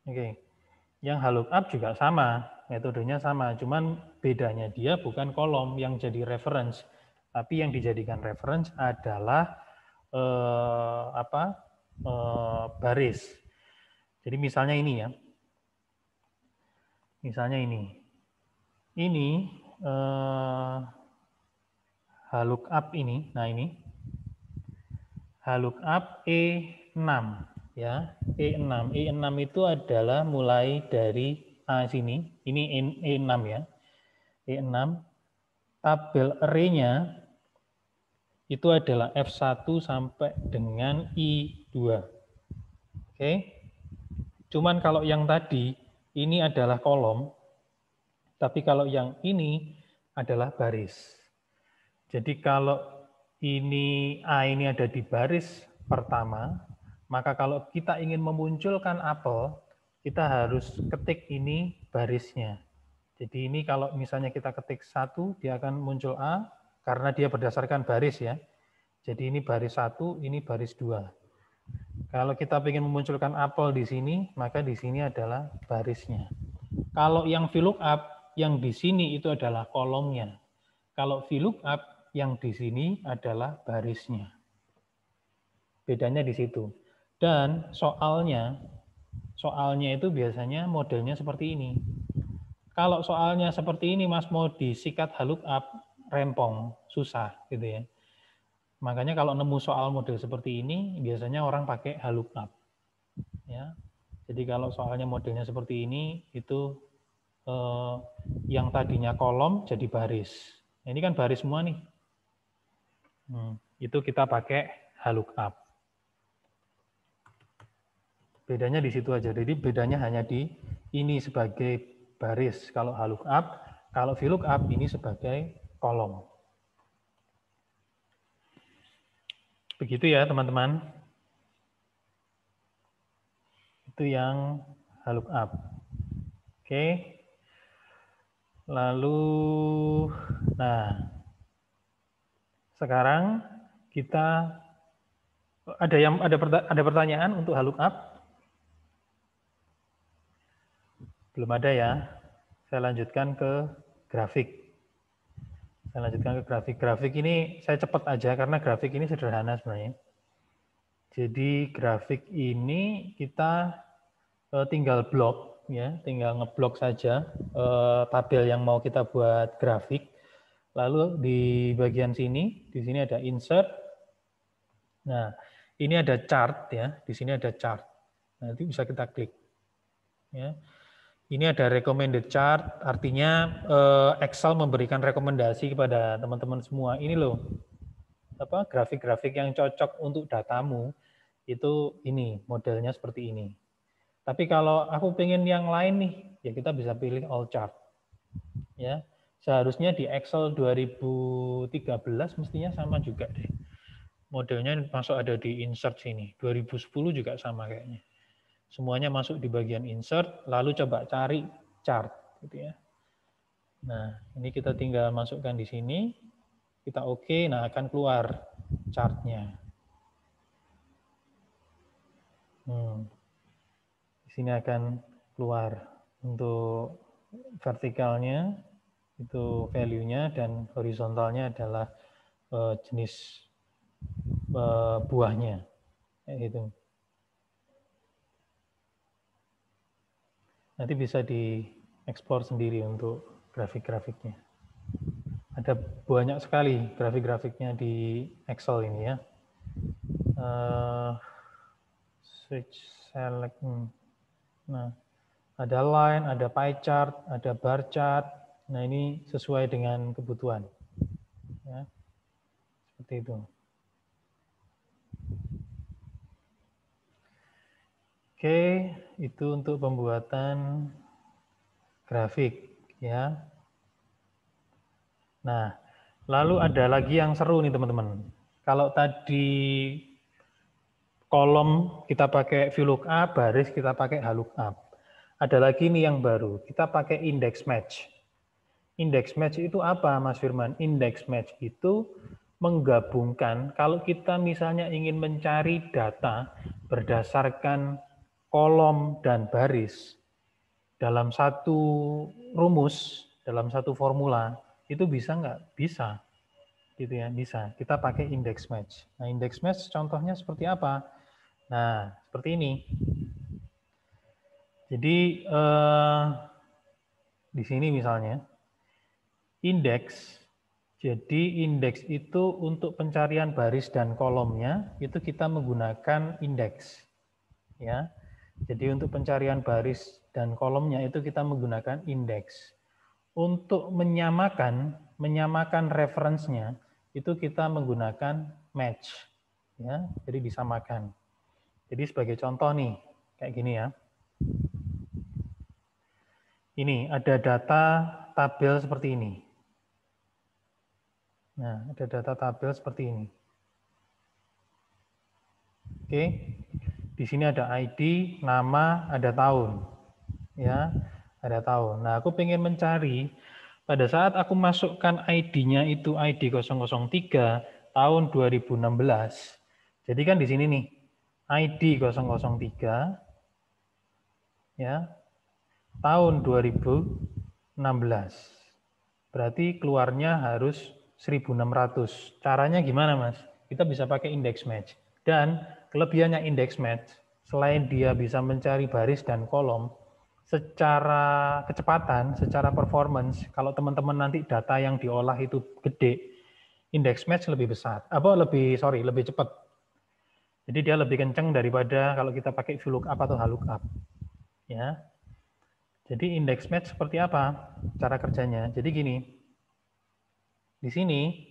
Oke. Yang lookup juga sama, metodenya sama, cuman bedanya dia bukan kolom yang jadi reference, tapi yang dijadikan reference adalah baris. Jadi misalnya ini ya. Misalnya ini. Ini lookup ini. Nah, ini lookup E6 ya. E6 itu adalah mulai dari A sini. Ini E6 ya. E6 tabel array-nya itu adalah F1 sampai dengan I2. Oke. Cuman kalau yang tadi ini adalah kolom, tapi kalau yang ini adalah baris. Jadi kalau ini A ini ada di baris pertama, maka kalau kita ingin memunculkan apel, kita harus ketik ini barisnya. Jadi ini kalau misalnya kita ketik 1, dia akan muncul A, karena dia berdasarkan baris ya. Jadi ini baris 1, ini baris 2. Kalau kita ingin memunculkan apel di sini, maka di sini adalah barisnya. Kalau yang VLOOKUP, yang di sini itu adalah kolomnya. Kalau VLOOKUP, yang di sini adalah barisnya. Bedanya di situ. Dan soalnya itu biasanya modelnya seperti ini. Kalau soalnya seperti ini, Mas, mau disikat lookup, rempong, susah gitu ya. Makanya kalau nemu soal model seperti ini, biasanya orang pakai lookup. Ya. Jadi kalau soalnya modelnya seperti ini, itu yang tadinya kolom jadi baris. Nah, ini kan baris semua nih. Itu kita pakai lookup. Bedanya di situ aja. Jadi bedanya hanya di ini sebagai baris kalau lookup, kalau VLOOKUP ini sebagai kolom. Begitu ya teman-teman. Itu yang lookup. Oke. Lalu, nah, sekarang kita ada pertanyaan untuk lookup? Belum ada ya. Saya lanjutkan ke grafik. Grafik ini saya cepat aja karena grafik ini sederhana sebenarnya. Jadi grafik ini kita tinggal blok ya, tinggal ngeblok saja tabel yang mau kita buat grafik. Lalu di bagian sini, di sini ada insert. Nah, ini ada chart ya, di sini ada chart. Nanti bisa kita klik. Ya. Ini ada recommended chart, artinya Excel memberikan rekomendasi kepada teman-teman semua. Ini loh, grafik-grafik yang cocok untuk datamu, itu ini, modelnya seperti ini. Tapi kalau aku pengen yang lain nih, ya kita bisa pilih all chart. Ya, seharusnya di Excel 2013 mestinya sama juga deh. Modelnya masuk ada di insert sini, 2010 juga sama kayaknya. Semuanya masuk di bagian insert, lalu coba cari chart, gitu ya. Nah, ini kita tinggal masukkan di sini, kita oke, nah akan keluar chartnya. Di sini akan keluar untuk vertikalnya, itu value-nya, dan horizontalnya adalah jenis buahnya, kayak gitu. Nanti bisa dieksplor sendiri untuk grafik-grafiknya. Ada banyak sekali grafik-grafiknya di Excel ini ya. Switch select. Nah, ada line, ada pie chart, ada bar chart. Nah, ini sesuai dengan kebutuhan. Ya, seperti itu. Oke, itu untuk pembuatan grafik ya. Nah, lalu ada lagi yang seru nih teman-teman. Kalau tadi kolom kita pakai VLOOKUP, baris kita pakai lookup. Ada lagi nih yang baru, kita pakai index match. Index match itu apa, Mas Firman? Index match itu menggabungkan, kalau kita misalnya ingin mencari data berdasarkan kolom, dan baris dalam satu rumus, dalam satu formula, itu bisa nggak? Bisa. Gitu ya, bisa. Kita pakai index match. Nah, index match contohnya seperti apa? Nah, seperti ini. Jadi, di sini misalnya, indeks. Jadi, indeks itu untuk pencarian baris dan kolomnya, itu kita menggunakan indeks. Ya. Jadi, untuk pencarian baris dan kolomnya, itu kita menggunakan indeks. Untuk menyamakan referensinya, itu kita menggunakan match. Ya, jadi disamakan. Jadi sebagai contoh nih, kayak gini ya. Ini ada data tabel seperti ini. Nah, ada data tabel seperti ini. Oke. Di sini ada ID, nama, ada tahun. Ya, ada tahun. Nah, aku pengen mencari pada saat aku masukkan ID-nya itu ID 003 tahun 2016. Jadi kan di sini nih, ID 003 ya, tahun 2016. Berarti keluarnya harus 1600. Caranya gimana, Mas? Kita bisa pakai index match. Dan kelebihannya index match, selain dia bisa mencari baris dan kolom, secara kecepatan, secara performance, kalau teman-teman nanti data yang diolah itu gede, index match lebih besar. Lebih cepat. Jadi dia lebih kenceng daripada kalau kita pakai VLOOKUP atau HLOOKUP. Ya. Jadi index match seperti apa cara kerjanya? Jadi gini, di sini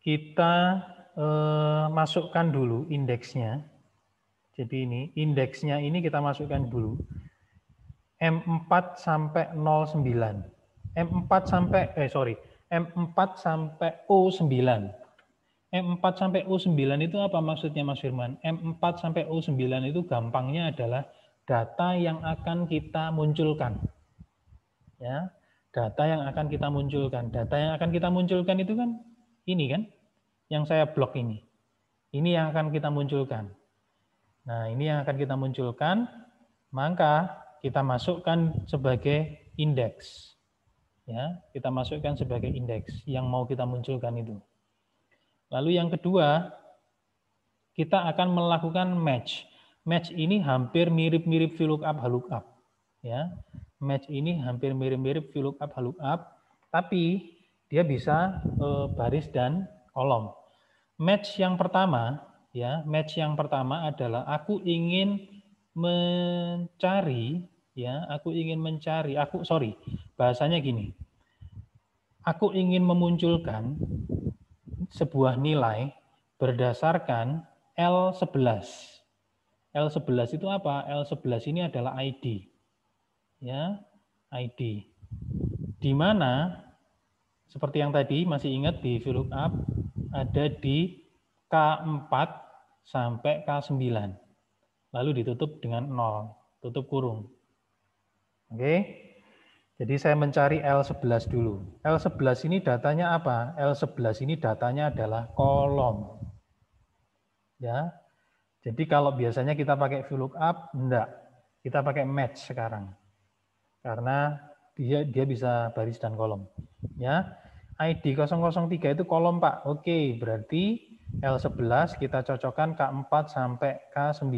kita masukkan dulu indeksnya. Jadi ini indeksnya ini kita masukkan dulu. M4 sampai 09. M4 sampai O9. M4 sampai O9 itu apa maksudnya, Mas Firman? M4 sampai O9 itu gampangnya adalah data yang akan kita munculkan. Ya, data yang akan kita munculkan. Data yang akan kita munculkan itu kan ini kan, yang saya blok ini. Ini yang akan kita munculkan. Nah, ini yang akan kita munculkan, maka kita masukkan sebagai indeks. Ya, kita masukkan sebagai indeks yang mau kita munculkan itu. Lalu yang kedua, kita akan melakukan match. Match ini hampir mirip-mirip VLOOKUP HLOOKUP. Ya, match ini hampir mirip-mirip VLOOKUP HLOOKUP, tapi dia bisa baris dan kolom. Match yang pertama, ya, match yang pertama adalah aku ingin mencari, bahasanya gini. Aku ingin memunculkan sebuah nilai berdasarkan L11. L11 itu apa? L11 ini adalah ID. Ya, ID. Di mana seperti yang tadi masih ingat di VLOOKUP ada di K4 sampai K9. Lalu ditutup dengan 0, tutup kurung. Oke. Jadi saya mencari L11 dulu. L11 ini datanya apa? L11 ini datanya adalah kolom. Ya. Jadi kalau biasanya kita pakai VLOOKUP, enggak. Kita pakai match sekarang. Karena dia bisa baris dan kolom. Ya. ID 003 itu kolom, Pak. Oke, berarti L11 kita cocokkan K4 sampai K9.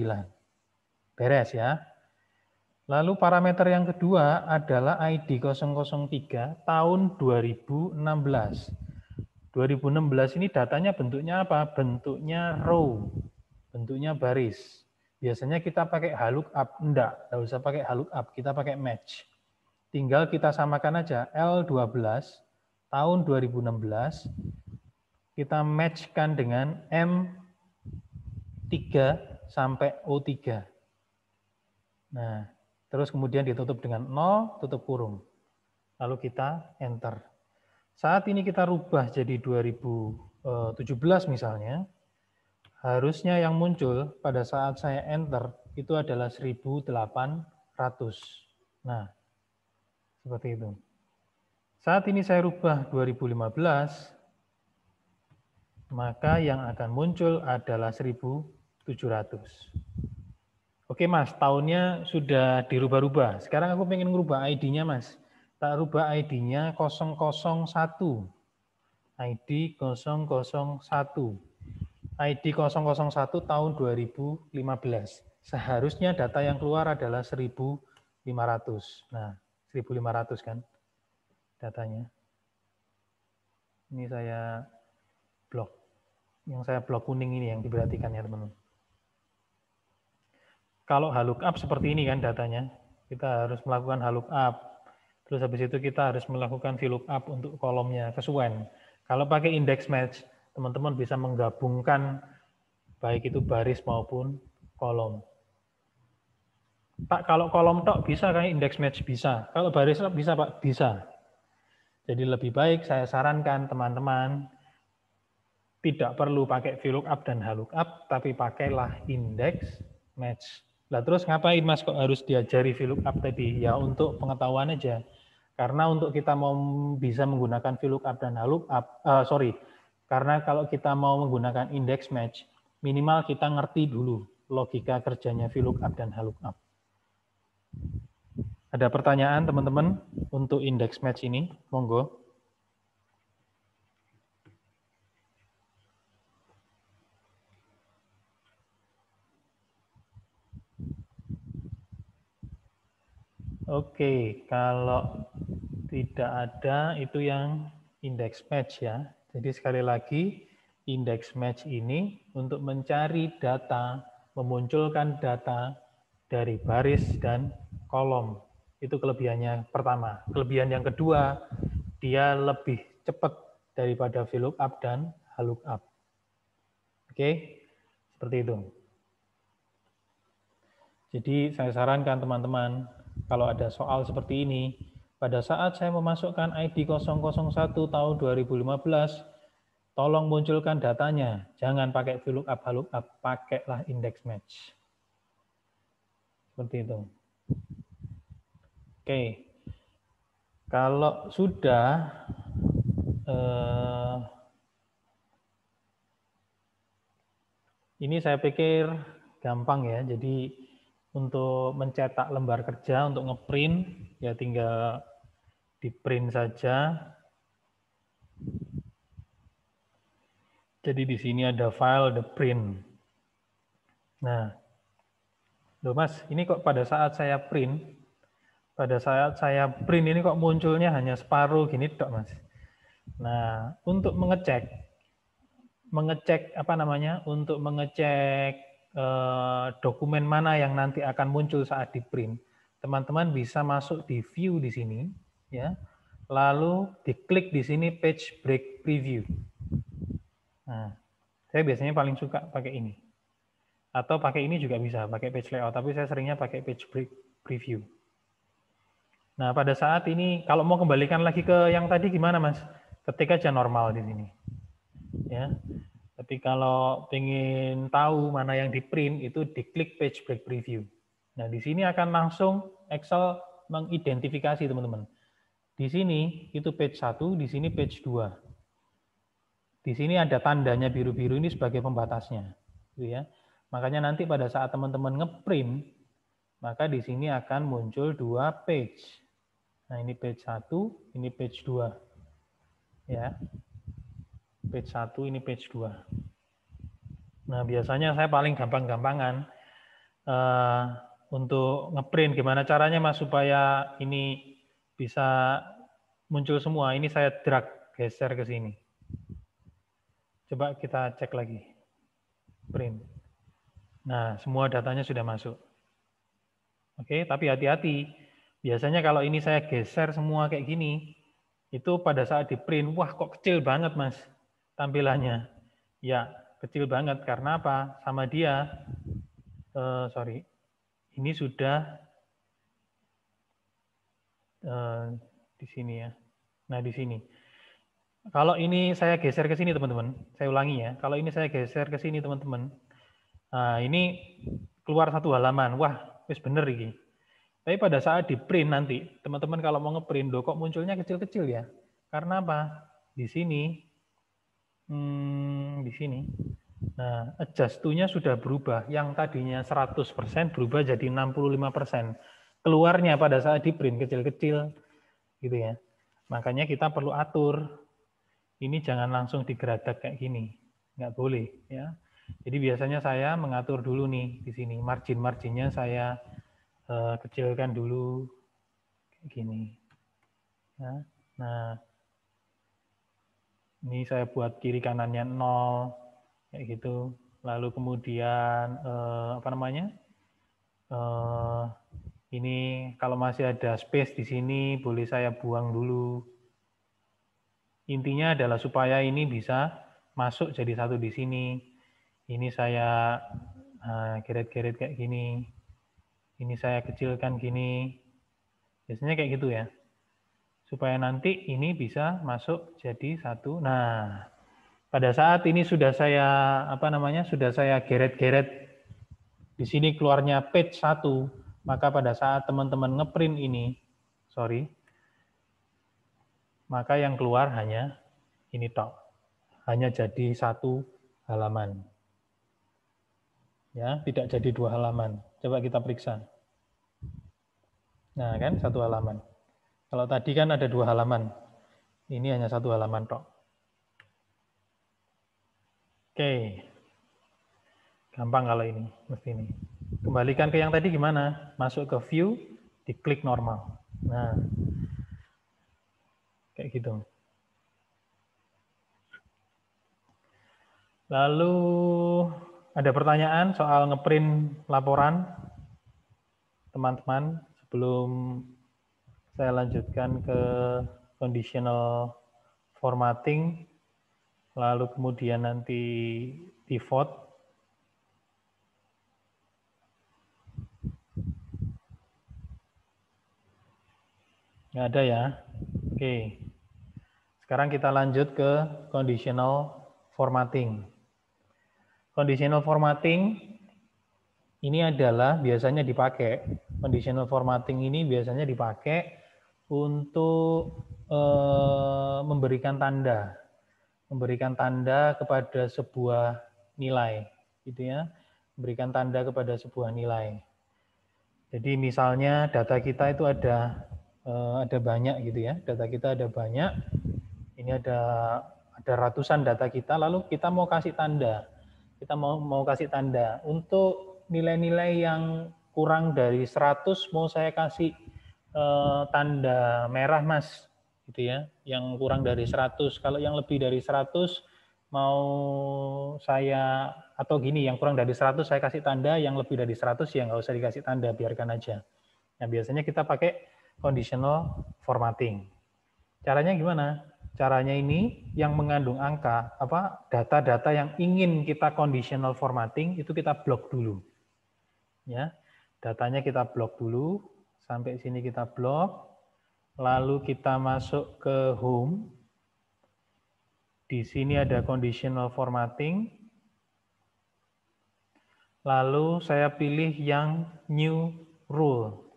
Beres ya. Lalu parameter yang kedua adalah ID 003 tahun 2016. 2016 ini datanya bentuknya apa? Bentuknya row, bentuknya baris. Biasanya kita pakai HLOOKUP, enggak usah pakai HLOOKUP, kita pakai match. Tinggal kita samakan aja L12 tahun 2016, kita matchkan dengan M3 sampai O3. Nah, terus kemudian ditutup dengan 0, tutup kurung. Lalu kita enter. Saat ini kita rubah jadi 2017 misalnya, harusnya yang muncul pada saat saya enter itu adalah 1800. Nah, seperti itu. Saat ini saya rubah 2015, maka yang akan muncul adalah 1700. Oke? Oke Mas, tahunnya sudah dirubah-rubah. Sekarang aku pengen ngerubah ID-nya Mas. Tak rubah ID-nya 001. ID 001. ID 001 tahun 2015. Seharusnya data yang keluar adalah 1.500. Nah, 1.500 kan datanya. Ini saya blok. Yang saya blok kuning ini yang diperhatikan ya teman-teman. Kalau lookup seperti ini kan datanya. Kita harus melakukan lookup. Terus habis itu kita harus melakukan VLOOKUP untuk kolomnya kesuwen. Kalau pakai index match, teman-teman bisa menggabungkan baik itu baris maupun kolom. Pak, kalau kolom tok bisa kan index match bisa. Kalau baris bisa Pak, bisa. Jadi lebih baik saya sarankan teman-teman tidak perlu pakai VLOOKUP dan lookup, tapi pakailah index match. Lah terus ngapain Mas kok harus diajari VLOOKUP tadi? Ya untuk pengetahuan aja. Karena untuk kita mau bisa menggunakan VLOOKUP dan lookup, karena kalau kita mau menggunakan index match, minimal kita ngerti dulu logika kerjanya VLOOKUP dan lookup. Ada pertanyaan teman-teman untuk index match ini? Monggo. Oke, kalau tidak ada itu yang index match ya. Jadi sekali lagi index match ini untuk mencari data, memunculkan data dari baris dan kolom. Itu kelebihannya pertama. Kelebihan yang kedua, dia lebih cepat daripada VLOOKUP dan lookup. Oke, seperti itu. Jadi saya sarankan teman-teman, kalau ada soal seperti ini, pada saat saya memasukkan ID 001 tahun 2015, tolong munculkan datanya. Jangan pakai VLOOKUP, lookup, pakailah index match. Seperti itu. Oke. Kalau sudah ini saya pikir gampang ya. Jadi untuk mencetak lembar kerja, untuk ngeprint, ya tinggal di print saja. Jadi di sini ada file the print. Nah, loh Mas, ini kok pada saat saya print ini kok munculnya hanya separuh gini dok Mas. Nah, untuk mengecek dokumen mana yang nanti akan muncul saat di print, teman-teman bisa masuk di view di sini, ya, lalu diklik di sini page break preview. Nah, saya biasanya paling suka pakai ini, atau pakai ini juga bisa, pakai page layout, tapi saya seringnya pakai page break preview. Nah, pada saat ini, kalau mau kembalikan lagi ke yang tadi gimana Mas? Ketik aja normal di sini, ya. Tapi kalau pengen tahu mana yang di print, itu diklik page break preview. Nah, di sini akan langsung Excel mengidentifikasi, teman-teman. Di sini itu page 1, di sini page 2. Di sini ada tandanya biru-biru ini sebagai pembatasnya. Gitu ya. Makanya nanti pada saat teman-teman ngeprint, maka di sini akan muncul 2 page. Nah, ini page 1, ini page 2. Ya. Page 1, ini page 2. Nah, biasanya saya paling gampang-gampangan untuk ngeprint. Gimana caranya Mas supaya ini bisa muncul semua? Ini saya drag, geser ke sini. Coba kita cek lagi. Print. Nah, semua datanya sudah masuk. Oke, tapi hati-hati. Biasanya kalau ini saya geser semua kayak gini, itu pada saat di print, wah kok kecil banget Mas tampilannya. Ya, kecil banget karena apa? Sama dia, ini sudah di sini ya. Nah di sini. Kalau ini saya geser ke sini teman-teman, saya ulangi ya. Kalau ini saya geser ke sini teman-teman, nah ini keluar satu halaman. Wah, wis bener ini. Tapi pada saat di print nanti, teman-teman kalau mau ngeprint, loh kok munculnya kecil-kecil ya? Karena apa? Di sini. Nah, adjust to-nya sudah berubah. Yang tadinya 100% berubah jadi 65%. Keluarnya pada saat di print kecil-kecil gitu ya. Makanya kita perlu atur. Ini jangan langsung digeradak kayak gini. Nggak boleh ya. Jadi biasanya saya mengatur dulu nih di sini. Margin-marginnya saya kecilkan dulu kayak gini. Ya. Nah, ini saya buat kiri kanannya 0 kayak gitu. Lalu kemudian apa namanya? Ini kalau masih ada space di sini boleh saya buang dulu. Intinya adalah supaya ini bisa masuk jadi satu di sini. Ini saya geret-geret kayak gini. Ini saya kecilkan gini. Biasanya kayak gitu ya. Supaya nanti ini bisa masuk jadi satu. Nah, pada saat ini sudah saya sudah saya geret-geret di sini keluarnya page 1, maka pada saat teman-teman ngeprint ini, maka yang keluar hanya ini tok. Hanya jadi satu halaman. Ya, tidak jadi 2 halaman. Coba kita periksa. Nah, kan 1 halaman. Kalau tadi kan ada 2 halaman. Ini hanya 1 halaman tok. Oke. Gampang kalau ini, mesti ini. Kembalikan ke yang tadi gimana? Masuk ke view, diklik normal. Nah, kayak gitu. Lalu ada pertanyaan soal ngeprint laporan, teman-teman, sebelum saya lanjutkan ke conditional formatting, lalu kemudian nanti pivot. Nggak ada ya? Oke. Sekarang kita lanjut ke conditional formatting. Conditional formatting ini adalah biasanya dipakai. Conditional formatting ini biasanya dipakai untuk memberikan tanda kepada sebuah nilai, gitu ya. Memberikan tanda kepada sebuah nilai. Jadi misalnya data kita itu ada banyak gitu ya. Data kita ada banyak. Ini ada ratusan data kita, lalu kita mau kasih tanda. Kita mau kasih tanda. Untuk nilai-nilai yang kurang dari 100 mau saya kasih tanda merah, Mas. Gitu ya. Yang kurang dari 100. Kalau yang lebih dari 100 mau saya, atau gini, yang kurang dari 100 saya kasih tanda, yang lebih dari 100 ya nggak usah dikasih tanda, biarkan aja. Nah, biasanya kita pakai conditional formatting. Caranya gimana? Caranya ini yang mengandung angka, data-data yang ingin kita conditional formatting itu kita blok dulu. Ya. Datanya kita blok dulu, sampai sini kita blok. Lalu kita masuk ke home. Di sini ada conditional formatting. Lalu saya pilih yang new rule.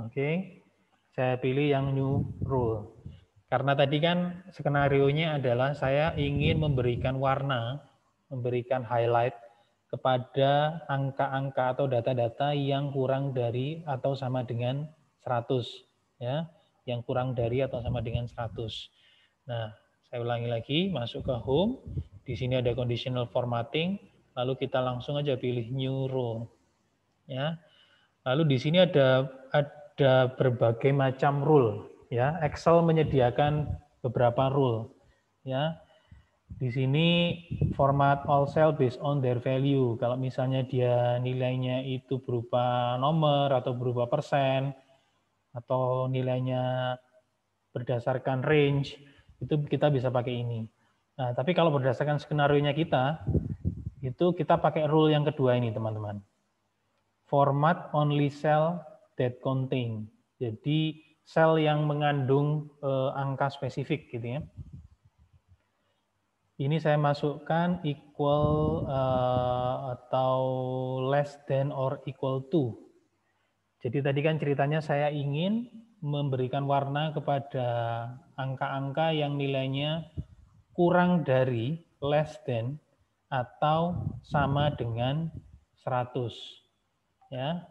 Oke. Saya pilih yang new rule. Karena tadi kan skenarionya adalah saya ingin memberikan warna, memberikan highlight kepada angka-angka atau data-data yang kurang dari atau sama dengan 100. Ya, yang kurang dari atau sama dengan 100. Nah, saya ulangi lagi, masuk ke home. Di sini ada conditional formatting, lalu kita langsung aja pilih new rule. Ya. Lalu di sini ada berbagai macam rule. Ya, Excel menyediakan beberapa rule. Ya, di sini format all cell based on their value. Kalau misalnya dia nilainya itu berupa nomor atau berupa persen, atau nilainya berdasarkan range, itu kita bisa pakai ini. Nah, tapi kalau berdasarkan skenario-nya kita, itu kita pakai rule yang kedua ini, teman-teman. Format only cell that contain. Jadi sel yang mengandung angka spesifik gitu ya. Ini saya masukkan equal atau less than or equal to. Jadi tadi kan ceritanya saya ingin memberikan warna kepada angka-angka yang nilainya kurang dari less than atau sama dengan 100. Ya.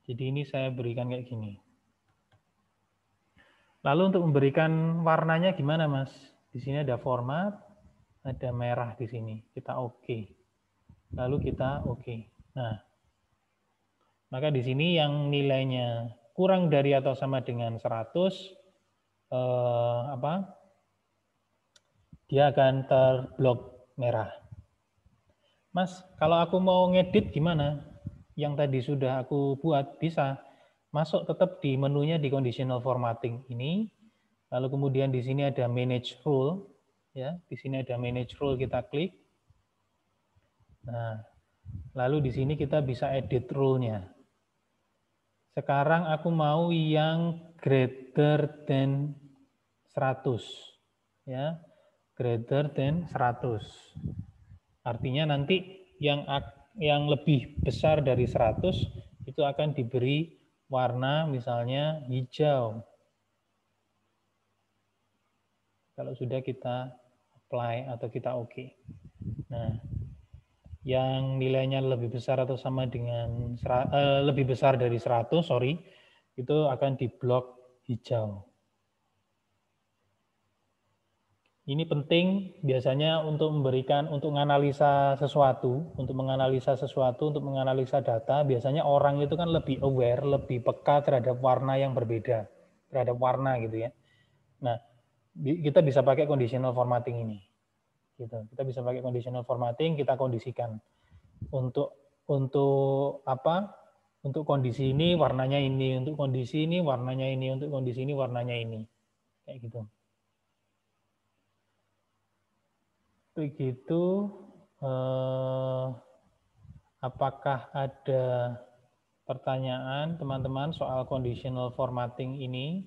Jadi ini saya berikan kayak gini. Lalu untuk memberikan warnanya gimana, Mas? Di sini ada format, ada merah di sini. Kita oke. Lalu kita oke. Nah, maka di sini yang nilainya kurang dari atau sama dengan 100, dia akan terblok merah. Mas, kalau aku mau ngedit gimana? Yang tadi sudah aku buat, bisa masuk tetap di menunya di conditional formatting ini. Lalu kemudian di sini ada manage rule, ya. Di sini ada manage rule, kita klik. Nah, lalu di sini kita bisa edit rule-nya. Sekarang aku mau yang greater than 100, ya. Greater than 100. Artinya nanti yang lebih besar dari 100 itu akan diberi warna misalnya hijau. Kalau sudah kita apply atau kita oke. Nah, yang nilainya lebih besar atau sama dengan lebih besar dari 100, itu akan diblok hijau. Ini penting biasanya untuk menganalisa sesuatu, untuk menganalisa data, biasanya orang itu kan lebih aware, lebih peka terhadap warna yang berbeda, terhadap warna gitu ya. Nah, kita bisa pakai conditional formatting ini. Gitu. Kita bisa pakai conditional formatting, kita kondisikan. Untuk apa? Untuk kondisi ini warnanya ini, untuk kondisi ini warnanya ini, untuk kondisi ini warnanya ini. Kayak gitu. Begitu, apakah ada pertanyaan teman-teman soal conditional formatting ini?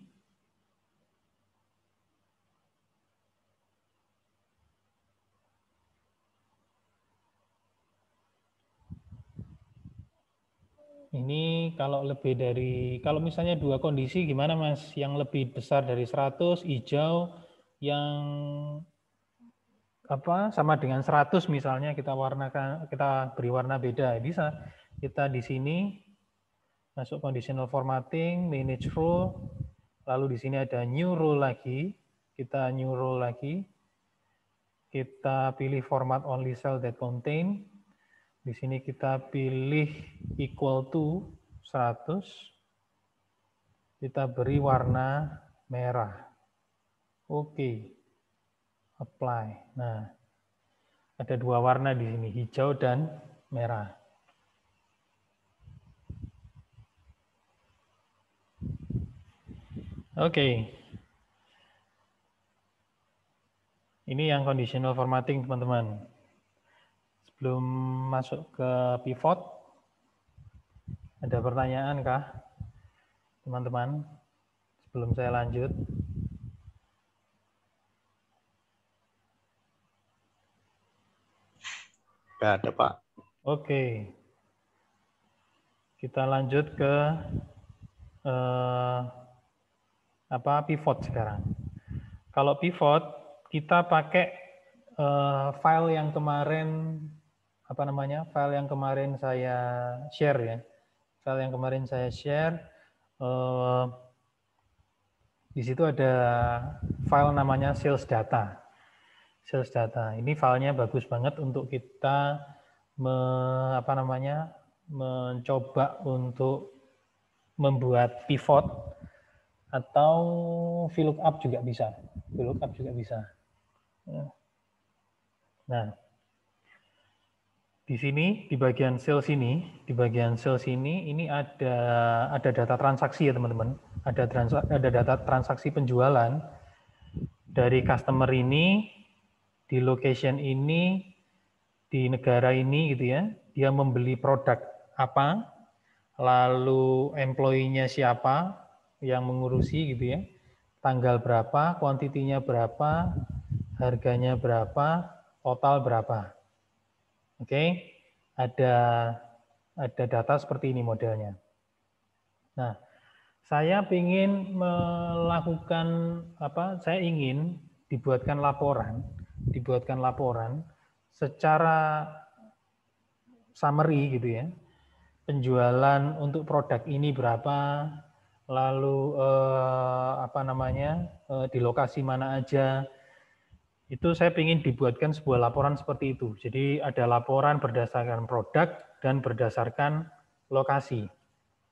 Ini kalau lebih dari, kalau misalnya dua kondisi gimana Mas? Yang lebih besar dari 100, hijau, yang sama dengan 100 misalnya kita beri warna beda, bisa. Kita di sini masuk conditional formatting, manage rule, lalu di sini ada new rule lagi, kita new rule lagi, kita pilih format only cell that contain, di sini kita pilih equal to 100, kita beri warna merah, oke. Apply. Nah, ada dua warna di sini, hijau dan merah. Oke. Ini yang conditional formatting, teman-teman. Sebelum masuk ke pivot, ada pertanyaan kah, teman-teman? Sebelum saya lanjut. Nggak ada, Pak. Oke. Kita lanjut ke pivot sekarang. Kalau pivot, kita pakai file yang kemarin file yang kemarin saya share ya. File yang kemarin saya share, di situ ada file namanya sales data. Sales data. Ini filenya bagus banget untuk kita mencoba untuk membuat pivot atau VLOOKUP juga bisa. VLOOKUP juga bisa. Nah, di sini di bagian sales ini, ini ada data transaksi ya teman-teman. Ada data transaksi penjualan dari customer ini di location ini di negara ini gitu ya. Dia membeli produk apa, lalu employee-nya siapa yang mengurusi gitu ya. Tanggal berapa, kuantitinya berapa, harganya berapa, total berapa. Oke, ada data seperti ini modelnya. Nah, saya ingin melakukan saya ingin dibuatkan laporan secara summary gitu ya. Penjualan untuk produk ini berapa, lalu di lokasi mana aja. Itu saya ingin dibuatkan sebuah laporan seperti itu. Jadi ada laporan berdasarkan produk dan berdasarkan lokasi.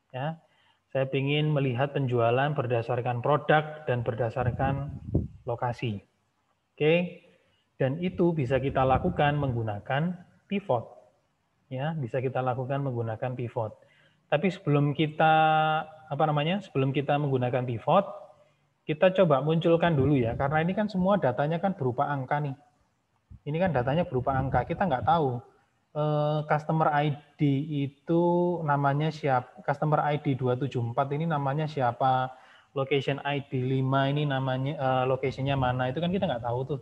Ya, saya ingin melihat penjualan berdasarkan produk dan berdasarkan lokasi. Oke, dan itu bisa kita lakukan menggunakan pivot. Ya, bisa kita lakukan menggunakan pivot. Tapi sebelum kita sebelum kita menggunakan pivot, kita coba munculkan dulu ya, karena ini kan semua datanya kan berupa angka nih. Ini kan datanya berupa angka, kita nggak tahu customer ID itu namanya siapa, customer ID 274 ini namanya siapa, location ID 5 ini namanya location-nya mana, itu kan kita nggak tahu tuh.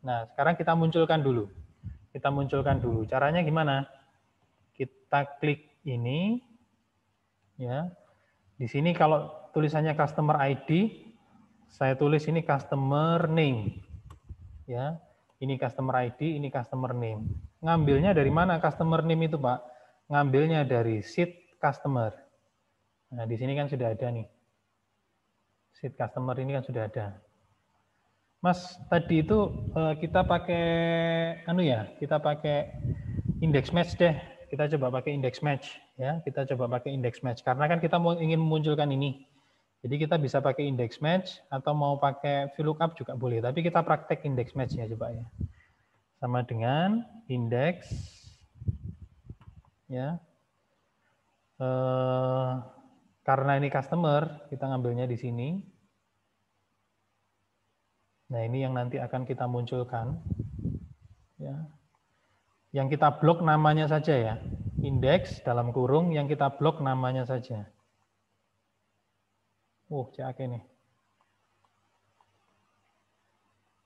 Nah, sekarang kita munculkan dulu. Caranya gimana? Kita klik ini, ya. Di sini kalau tulisannya customer ID, saya tulis ini customer name, ya. Ini customer ID, ini customer name. Ngambilnya dari mana customer name itu, Pak? Ngambilnya dari sheet customer. Nah, di sini kan sudah ada nih. Sheet customer ini kan sudah ada. Mas, tadi itu kita pakai kita pakai index match deh. Kita coba pakai index match ya. Kita coba pakai index match karena kan kita ingin memunculkan ini. Jadi kita bisa pakai index match atau mau pakai VLOOKUP juga boleh, tapi kita praktek index match ya coba ya. Sama dengan index ya. Karena ini customer, kita ngambilnya di sini. Nah, ini yang nanti akan kita munculkan. Ya. Yang kita blok namanya saja ya. Indeks dalam kurung yang kita blok namanya saja. CAK nih.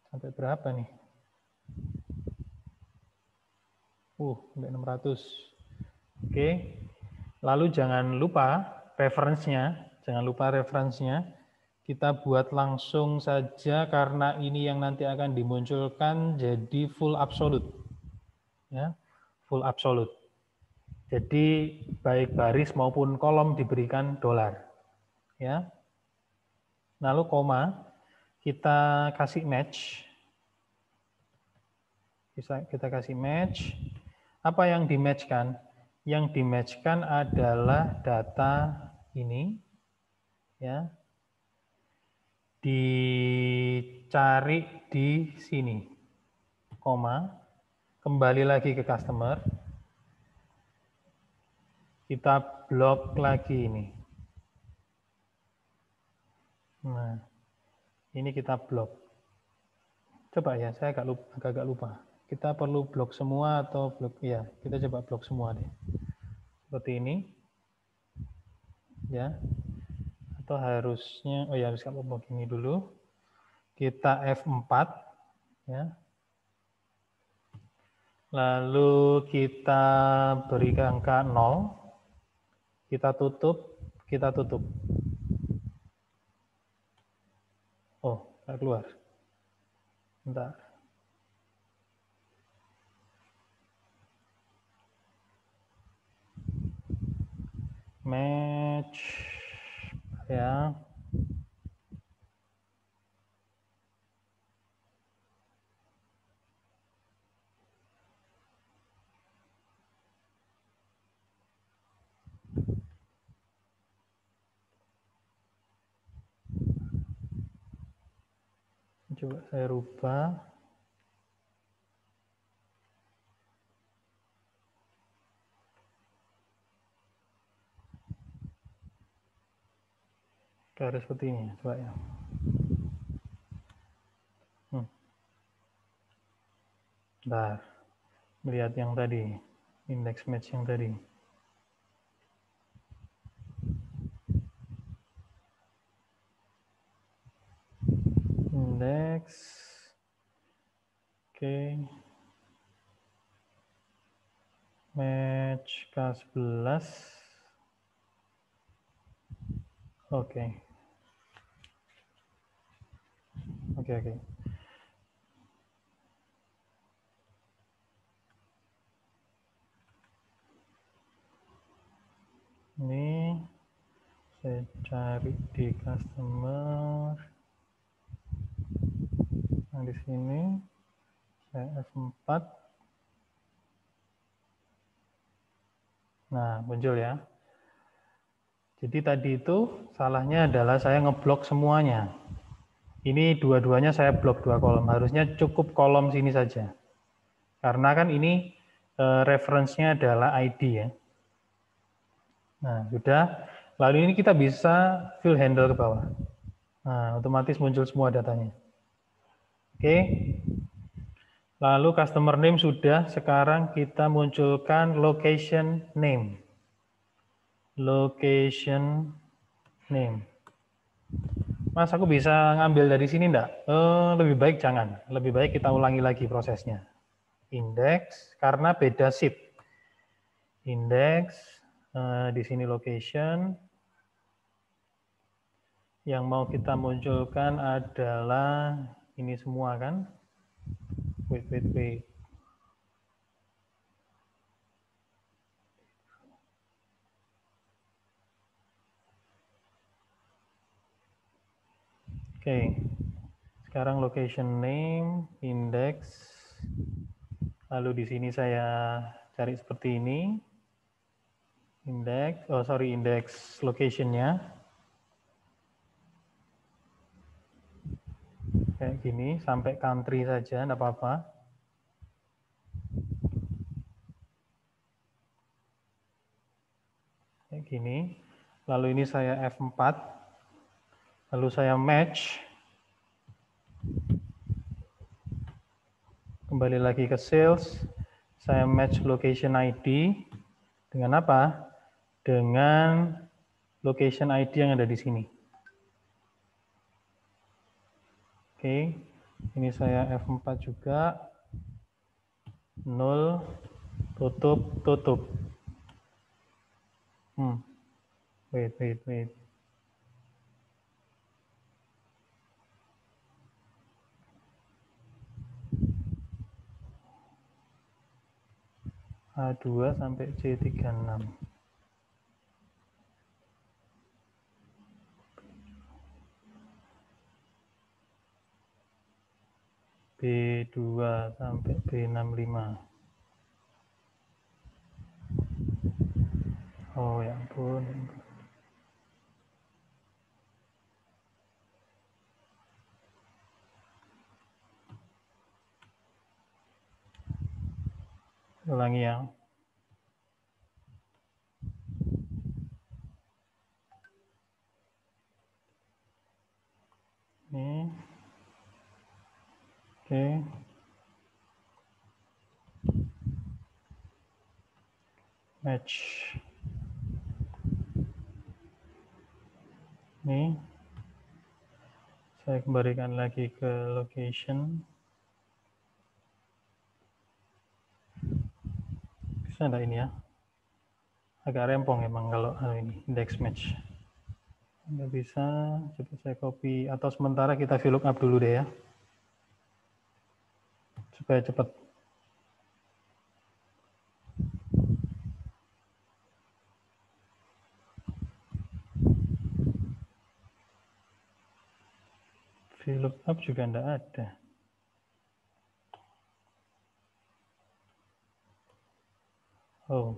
Sampai berapa nih? Sampai 600. Oke. Lalu jangan lupa referensinya. Kita buat langsung saja karena ini yang nanti akan dimunculkan jadi full absolute. Ya, full absolute. Jadi baik baris maupun kolom diberikan $. Ya. Lalu koma, kita kasih match. Kita kasih match. Apa yang di-match-kan? Yang di-match-kan adalah data ini. Ya. Dicari di sini. Koma. Kembali lagi ke customer. Kita blok lagi ini. Nah, ini kita blok. Coba ya, saya agak lupa. Kita perlu blok semua atau blok? Ya, kita coba blok semua deh. Seperti ini. Ya. Atau harusnya, harus kamu blok ini dulu. Kita F4. Ya. Lalu kita beri angka 0. Kita tutup. Nggak keluar. Bentar. Match. Ya. Coba saya rubah. Harus seperti ini, coba ya. Bentar. Melihat yang tadi, index match yang tadi. Index. Oke. Match K11. Oke. Saya cari di customer. Nah, di sini saya F4. Nah, muncul ya. Jadi tadi itu salahnya adalah saya ngeblok semuanya. Ini dua-duanya saya blok 2 kolom. Harusnya cukup kolom sini saja. Karena kan ini reference-nya adalah ID ya. Nah, sudah. Lalu ini kita bisa fill handle ke bawah. Nah, otomatis muncul semua datanya. Oke. Lalu customer name sudah. Sekarang kita munculkan location name. Location name. Mas, aku bisa ngambil dari sini enggak? Lebih baik jangan. Lebih baik kita ulangi lagi prosesnya. Index, karena beda sheet. Index, di sini location. Yang mau kita munculkan adalah ini semua kan? Wait. Oke, sekarang location name, index, lalu di sini saya cari seperti ini, index location-nya, kayak gini, sampai country saja, enggak apa-apa. Kayak gini, lalu ini saya F4, lalu saya match, kembali lagi ke sales, saya match location ID dengan apa? Dengan location ID yang ada di sini. Oke, ini saya F4 juga, 0, tutup. Wait. A2 sampai C36. B2 sampai B65. Oh ya ampun. Ulangi ya. Ini. Oke. Match. Ini. Saya kembalikan lagi ke location. Bisa enggak ini ya? Agak rempong emang kalau ini index match. Nggak bisa, coba saya copy atau sementara kita VLOOKUP dulu deh ya. Supaya cepat. VLOOKUP juga enggak ada. Oh.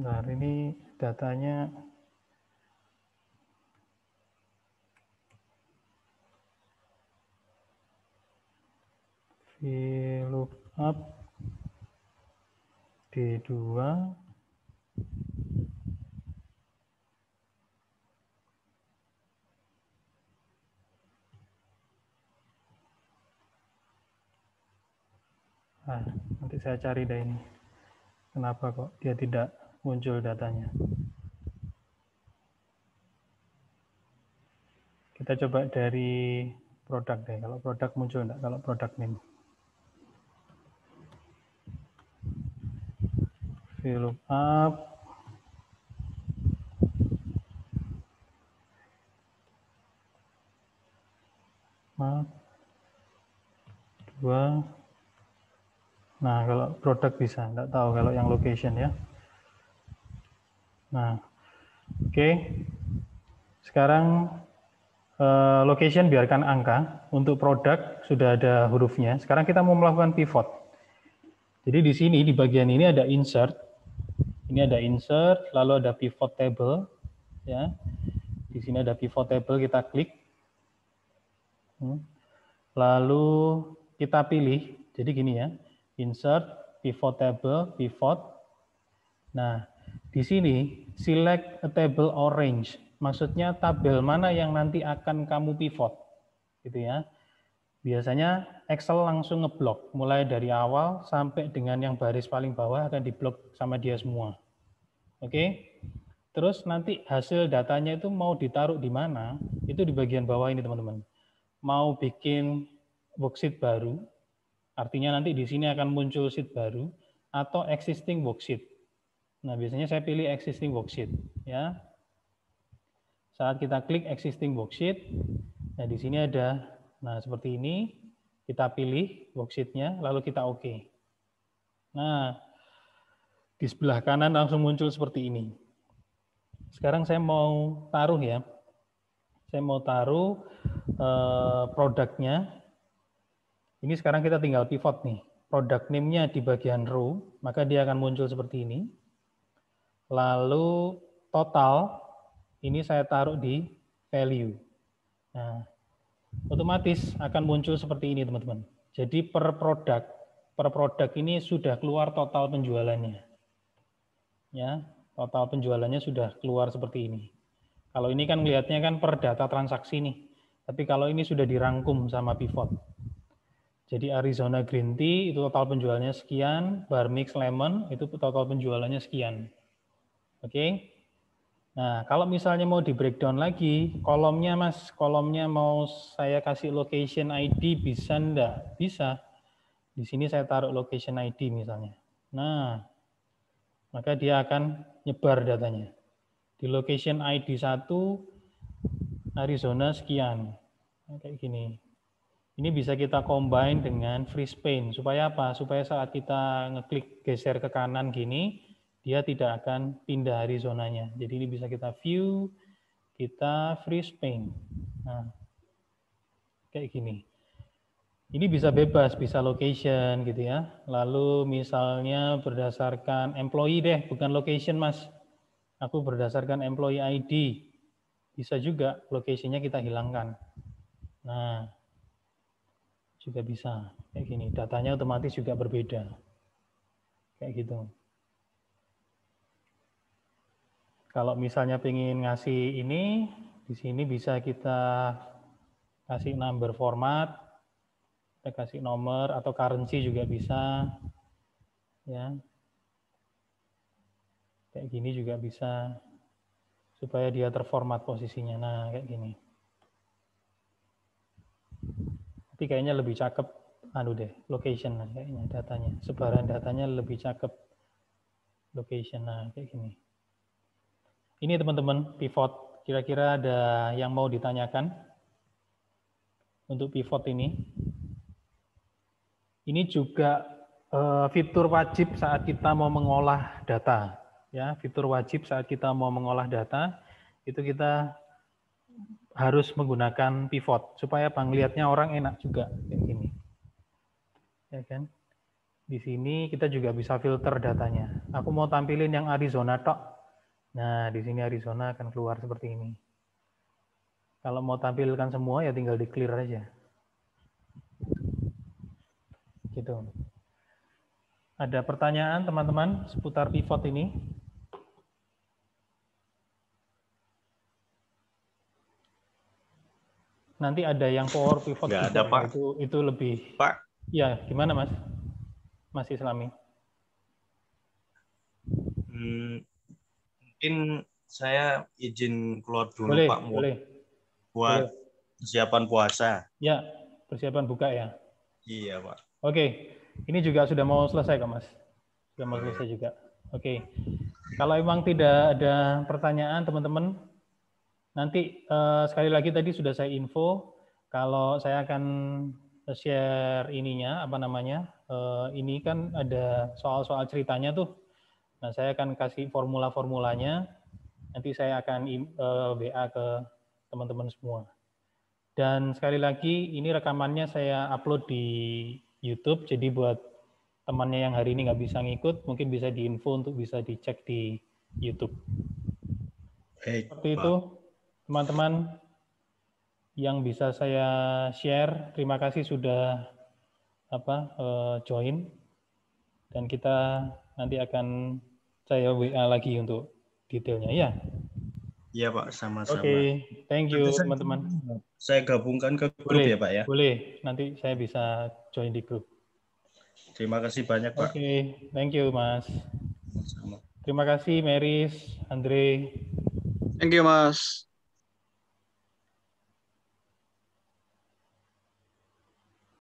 Nah, ini datanya VLOOKUP D2 nanti saya cari deh ini. Kenapa kok dia tidak muncul datanya? Kita coba dari produk deh. Kalau produk muncul enggak? Kalau produk name. VLOOKUP dua. Nah, kalau produk bisa, nggak tahu kalau yang location ya. Nah, oke. Sekarang location biarkan angka. Untuk produk sudah ada hurufnya. Sekarang kita mau melakukan pivot. Jadi di sini di bagian ini ada insert. Ini ada insert, lalu ada pivot table, ya. Di sini ada pivot table, kita klik. Lalu kita pilih. Jadi gini ya, insert, pivot table, pivot. Nah, di sini select a table or range. Maksudnya tabel mana yang nanti akan kamu pivot, gitu ya. Biasanya Excel langsung ngeblok, mulai dari awal sampai dengan yang baris paling bawah akan diblok sama dia semua. Oke? Terus nanti hasil datanya itu mau ditaruh di mana, itu di bagian bawah ini teman-teman. Mau bikin worksheet baru, artinya nanti di sini akan muncul sheet baru, atau existing worksheet. Nah, biasanya saya pilih existing worksheet. Ya. Saat kita klik existing worksheet, nah di sini ada. Nah, seperti ini, kita pilih worksheet-nya, lalu kita OK. Nah, di sebelah kanan langsung muncul seperti ini. Sekarang saya mau taruh ya. Saya mau taruh produknya. Ini sekarang kita tinggal pivot nih. Product name-nya di bagian row, maka dia akan muncul seperti ini. Lalu total, ini saya taruh di value. Nah, otomatis akan muncul seperti ini teman-teman. Jadi per produk ini sudah keluar total penjualannya. Ya, total penjualannya sudah keluar seperti ini. Kalau ini kan melihatnya kan per data transaksi nih. Tapi kalau ini sudah dirangkum sama pivot. Jadi Arizona Green Tea itu total penjualannya sekian, Bar Mix Lemon itu total penjualannya sekian. Oke. Nah, kalau misalnya mau di breakdown lagi, kolomnya Mas, kolomnya mau saya kasih location ID bisa enggak? Bisa. Di sini saya taruh location ID misalnya. Nah, maka dia akan nyebar datanya. Di location ID 1 Arizona sekian. Nah, kayak gini. Ini bisa kita combine dengan freeze pane. Supaya apa? Supaya saat kita ngeklik geser ke kanan gini, dia tidak akan pindah Arizonanya. Jadi ini bisa kita view, kita freeze pane. Nah, kayak gini. Ini bisa bebas, bisa location gitu ya. Lalu misalnya berdasarkan employee deh, bukan location Mas. Aku berdasarkan employee ID. Bisa juga location-nya kita hilangkan. Nah, juga bisa kayak gini. Datanya otomatis juga berbeda. Kayak gitu. Kalau misalnya pengen ngasih ini, di sini bisa kita kasih number format, kita kasih nomor atau currency juga bisa, ya. Kayak gini juga bisa, supaya dia terformat posisinya. Nah, kayak gini. Tapi kayaknya lebih cakep, location lah kayaknya datanya. Sebaran datanya lebih cakep location, nah kayak gini. Ini teman-teman pivot, kira-kira ada yang mau ditanyakan untuk pivot ini. Ini juga fitur wajib saat kita mau mengolah data. Ya, fitur wajib saat kita mau mengolah data, itu kita harus menggunakan pivot supaya penglihatnya orang enak juga kayak gini. Ya kan? Di sini kita juga bisa filter datanya. Aku mau tampilin yang Arizona tok. Nah, di sini Arizona akan keluar seperti ini. Kalau mau tampilkan semua ya tinggal di clear aja. Gitu. Ada pertanyaan teman-teman seputar pivot ini? Nanti ada yang power pivot Nggak juga, ada, Pak. itu lebih. Pak. Ya, gimana Mas? Mas Islami. Mungkin saya izin keluar dulu, boleh, Pak. Boleh. Buat persiapan puasa. Ya, persiapan buka ya. Iya, Pak. Oke, ini juga sudah mau selesai kok Mas. Sudah mau selesai juga. Oke. Kalau emang tidak ada pertanyaan teman-teman, nanti sekali lagi tadi sudah saya info kalau saya akan share ininya apa namanya? Ini kan ada soal-soal ceritanya tuh. Nah, saya akan kasih formula-formulanya. Nanti saya akan WA ke teman-teman semua. Dan sekali lagi, ini rekamannya saya upload di YouTube, jadi buat temannya yang hari ini nggak bisa ngikut, mungkin bisa diinfo untuk bisa dicek di YouTube. Baik, Seperti Pak. itu, teman-teman yang bisa saya share. Terima kasih sudah join. Dan kita nanti akan saya WA lagi untuk detailnya ya. Iya Pak, sama-sama. Oke, thank you Nanti teman-teman. saya gabungkan ke grup Boleh, ya Pak ya. boleh. Nanti saya bisa join di grup. Terima kasih banyak Pak. Oke, thank you Mas. Sama. Terima kasih Meris, Andre. Thank you, Mas.